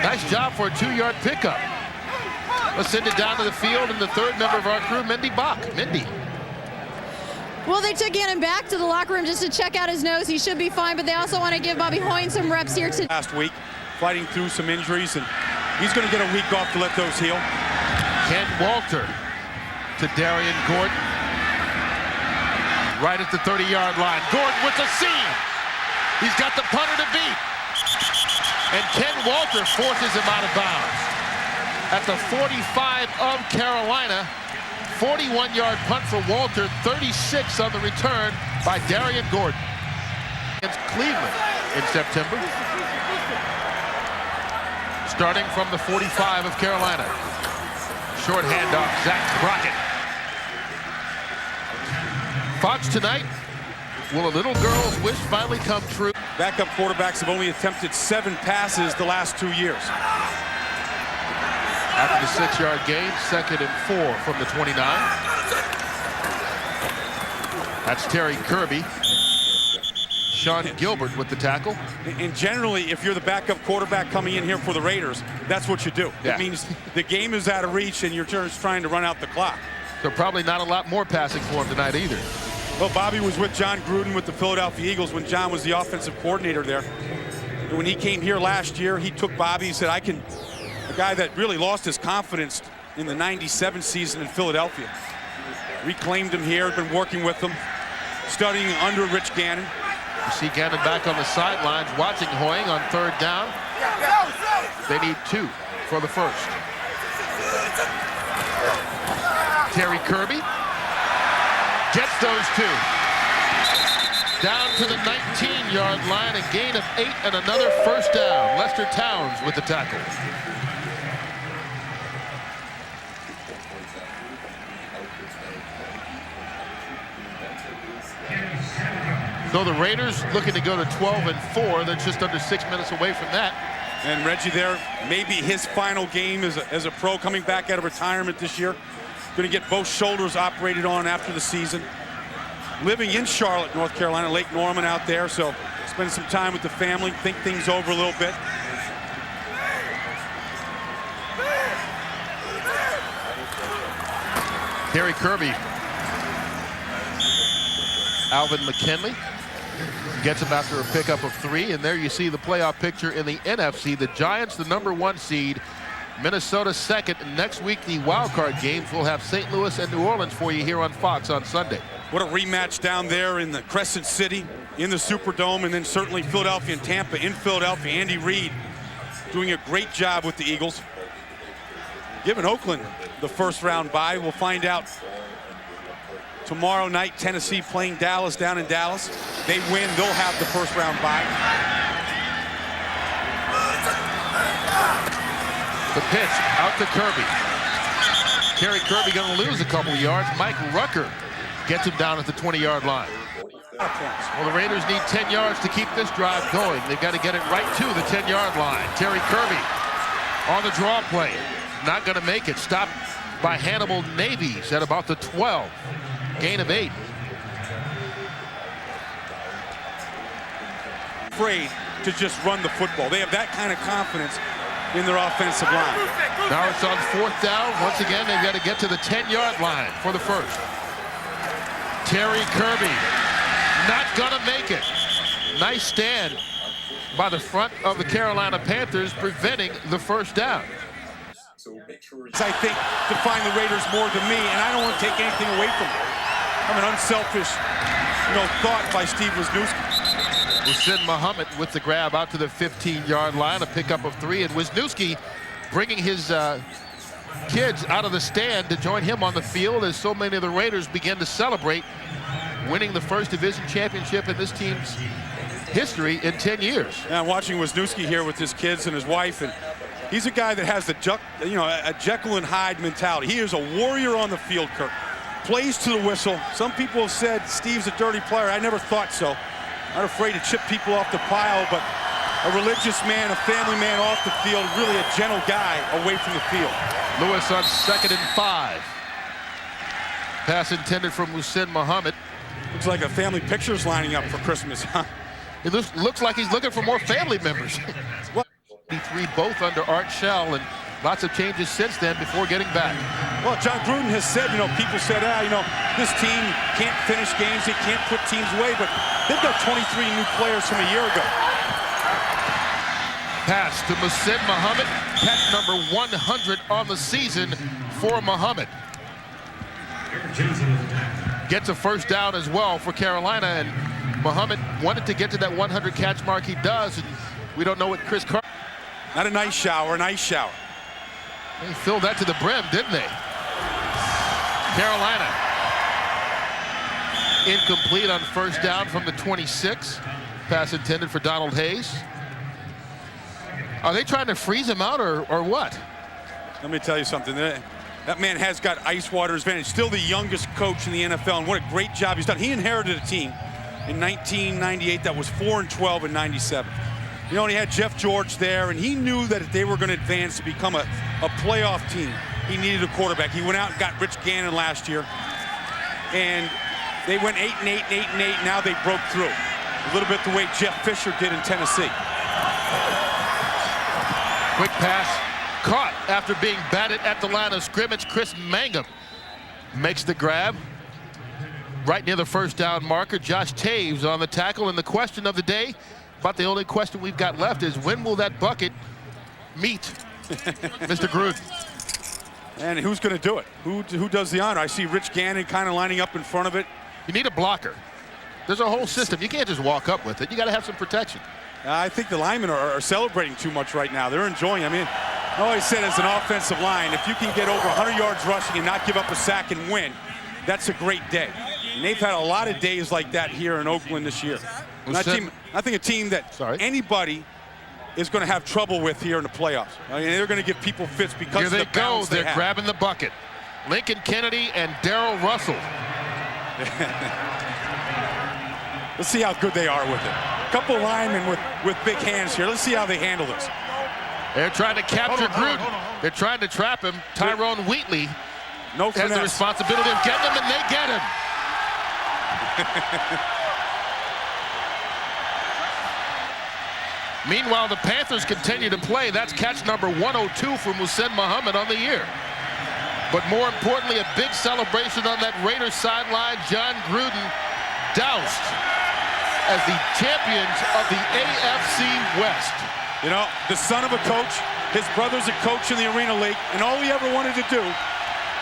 C: Nice job for a 2-yard pickup. Let's send it down to the field, and the third member of our crew, Mindy Bach. Mindy.
A: Well, they took Gannon back to the locker room just to check out his nose. He should be fine, but they also want to give Bobby Hoyne some reps here today.
D: Last week, fighting through some injuries, and he's going to get a week off to let those heal.
C: Ken Walter to Darian Gordon. Right at the 30-yard line. Gordon with the seam. He's got the punter to beat. And Ken Walter forces him out of bounds. At the 45 of Carolina, 41-yard punt for Walter, 36 on the return by Darian Gordon. Against Cleveland in September. Starting from the 45 of Carolina. Short handoff, Zach Crockett. Fox tonight, will a little girl's wish finally come true?
D: Backup quarterbacks have only attempted 7 passes the last 2 years.
C: After the 6-yard gain, 2nd and 4 from the 29. That's Terry Kirby. Sean Gilbert with the tackle.
D: And generally, if you're the backup quarterback coming in here for the Raiders, that's what you do.
C: Yeah.
D: It means the game is out of reach and you're just trying to run out the clock.
C: So probably not a lot more passing for him tonight either.
D: Well, Bobby was with John Gruden with the Philadelphia Eagles when John was the offensive coordinator there. And when he came here last year, he took Bobby and said, a guy that really lost his confidence in the '97 season in Philadelphia. Reclaimed him here, been working with him, studying under Rich Gannon.
C: You see Gannon back on the sidelines watching Hoying on 3rd down. They need 2 for the first. Terry Kirby gets those 2. Down to the 19-yard line, a gain of 8 and another first down. Lester Towns with the tackle. So the Raiders looking to go to 12 and 4. They're just under 6 minutes away from that.
D: And Reggie there, maybe his final game as a pro coming back out of retirement this year. Going to get both shoulders operated on after the season. Living in Charlotte, North Carolina, Lake Norman out there, so spend some time with the family, think things over a little bit.
C: Terry Kirby. Alvin McKinley gets him after a pickup of 3, and there you see the playoff picture in the NFC. The Giants, the #1 seed, Minnesota 2nd. And next week, the wild card games will have St. Louis and New Orleans for you here on Fox on Sunday.
D: What a rematch down there in the Crescent City, in the Superdome, and then certainly Philadelphia and Tampa in Philadelphia. Andy Reid doing a great job with the Eagles. Giving Oakland the 1st-round bye. We'll find out tomorrow night. Tennessee playing Dallas down in Dallas. They win, they'll have the 1st-round bye.
C: The pitch out to Kirby. Terry Kirby going to lose a couple of yards. Mike Rucker gets him down at the 20-yard line. Well, the Raiders need 10 yards to keep this drive going. They've got to get it right to the 10-yard line. Terry Kirby on the draw play. Not going to make it. Stopped by Hannibal Navies at about the 12. Gain of 8.
D: Afraid to just run the football. They have that kind of confidence in their offensive line.
C: Now it's on 4th down. Once again, they've got to get to the 10-yard line for the first. Terry Kirby not gonna make it. Nice stand by the front of the Carolina Panthers, preventing the 1st down.
F: so make sure
D: I think define the Raiders more than me, and I don't want to take anything away from them. I'm an unselfish, thought by Steve Wisniewski.
C: Hussein Muhammad with the grab out to the 15-yard line, a pickup of 3, and Wisniewski bringing his kids out of the stand to join him on the field as so many of the Raiders begin to celebrate winning the first division championship in this team's history in 10 years.
D: Yeah, I'm watching Wisniewski here with his kids and his wife, and he's a guy that has the a Jekyll and Hyde mentality. He is a warrior on the field, Kirk. Plays to the whistle. Some people have said Steve's a dirty player. I never thought so. Not afraid to chip people off the pile, but a religious man, a family man off the field, really a gentle guy away from the field.
C: Lewis on 2nd and 5. Pass intended from Hussein Muhammad.
D: Looks like a family picture's lining up for Christmas, huh?
C: It looks like he's looking for more family members. 3 both under Art Shell, and lots of changes since then before getting back.
D: Well, John Gruden has said, people said, this team can't finish games, they can't put teams away, but they've got 23 new players from a year ago.
C: Pass to Hussein Muhammad, pet number 100 on the season for Muhammad. Gets a first down as well for Carolina, and Muhammad wanted to get to that 100 catch mark. He does, and we don't know what Chris Carr.
D: Not a nice shower, a nice shower.
C: They filled that to the brim, didn't they? Carolina incomplete on first down from the 26. Pass intended for Donald Hayes. Are they trying to freeze him out or what?
D: Let me tell you something. That man has got ice water advantage. Still the youngest coach in the NFL, and what a great job he's done. He inherited a team in 1998 that was 4-12 in 97. And he had Jeff George there, and he knew that if they were going to advance to become a playoff team, he needed a quarterback. He went out and got Rich Gannon last year, and they went 8-8, 8-8. Now they broke through. A little bit the way Jeff Fisher did in Tennessee.
C: Quick pass caught after being batted at the line of scrimmage. Chris Mangum makes the grab right near the first down marker. Josh Taves on the tackle, and the question of the day, about the only question we've got left, is when will that bucket meet Mr. Gruden?
D: And who's going to do it? Who does the honor? I see Rich Gannon kind of lining up in front of it.
C: You need a blocker. There's a whole system. You can't just walk up with it. You got to have some protection.
D: I think the linemen are celebrating too much right now. They're enjoying. I mean, I always said as an offensive line, if you can get over 100 yards rushing and not give up a sack and win, that's a great day. And they've had a lot of days like that here in Oakland this year. I think a team that anybody is going to have trouble with here in the playoffs. I mean, they're going to give people fits because of the balance they have.
C: They're grabbing the bucket. Lincoln Kennedy and Darrell Russell.
D: Let's see how good they are with it. A couple linemen with big hands here. Let's see how they handle this.
C: They're trying to capture Gruden. They're trying to trap him. Tyrone Wheatley has the responsibility of getting him, and they get him. Meanwhile, the Panthers continue to play. That's catch number 102 from Hussein Muhammad on the year. But more importantly, a big celebration on that Raiders sideline. John Gruden doused as the champions of the AFC West.
D: The son of a coach, his brother's a coach in the Arena League, and all he ever wanted to do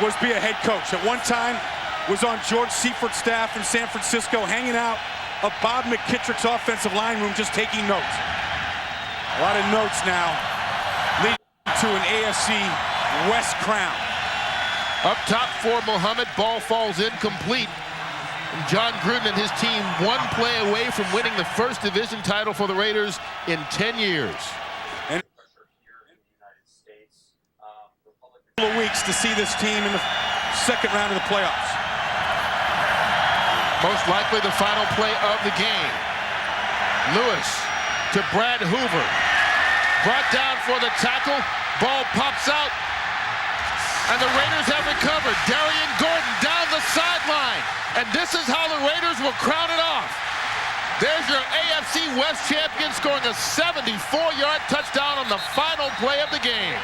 D: was be a head coach. At one time, was on George Seifert's staff in San Francisco, hanging out of Bob McKittrick's offensive line room, just taking notes. A lot of notes now, leading to an AFC West crown.
C: Up top for Muhammad, ball falls incomplete. And John Gruden and his team one play away from winning the first division title for the Raiders in 10 years.
D: And a couple of weeks to see this team in the second round of the playoffs.
C: Most likely the final play of the game. Lewis to Brad Hoover. Brought down for the tackle. Ball pops out. And the Raiders have recovered. Darian Gordon down the sideline. And this is how the Raiders will crown it off. There's your AFC West champion scoring a 74-yard touchdown on the final play of the game.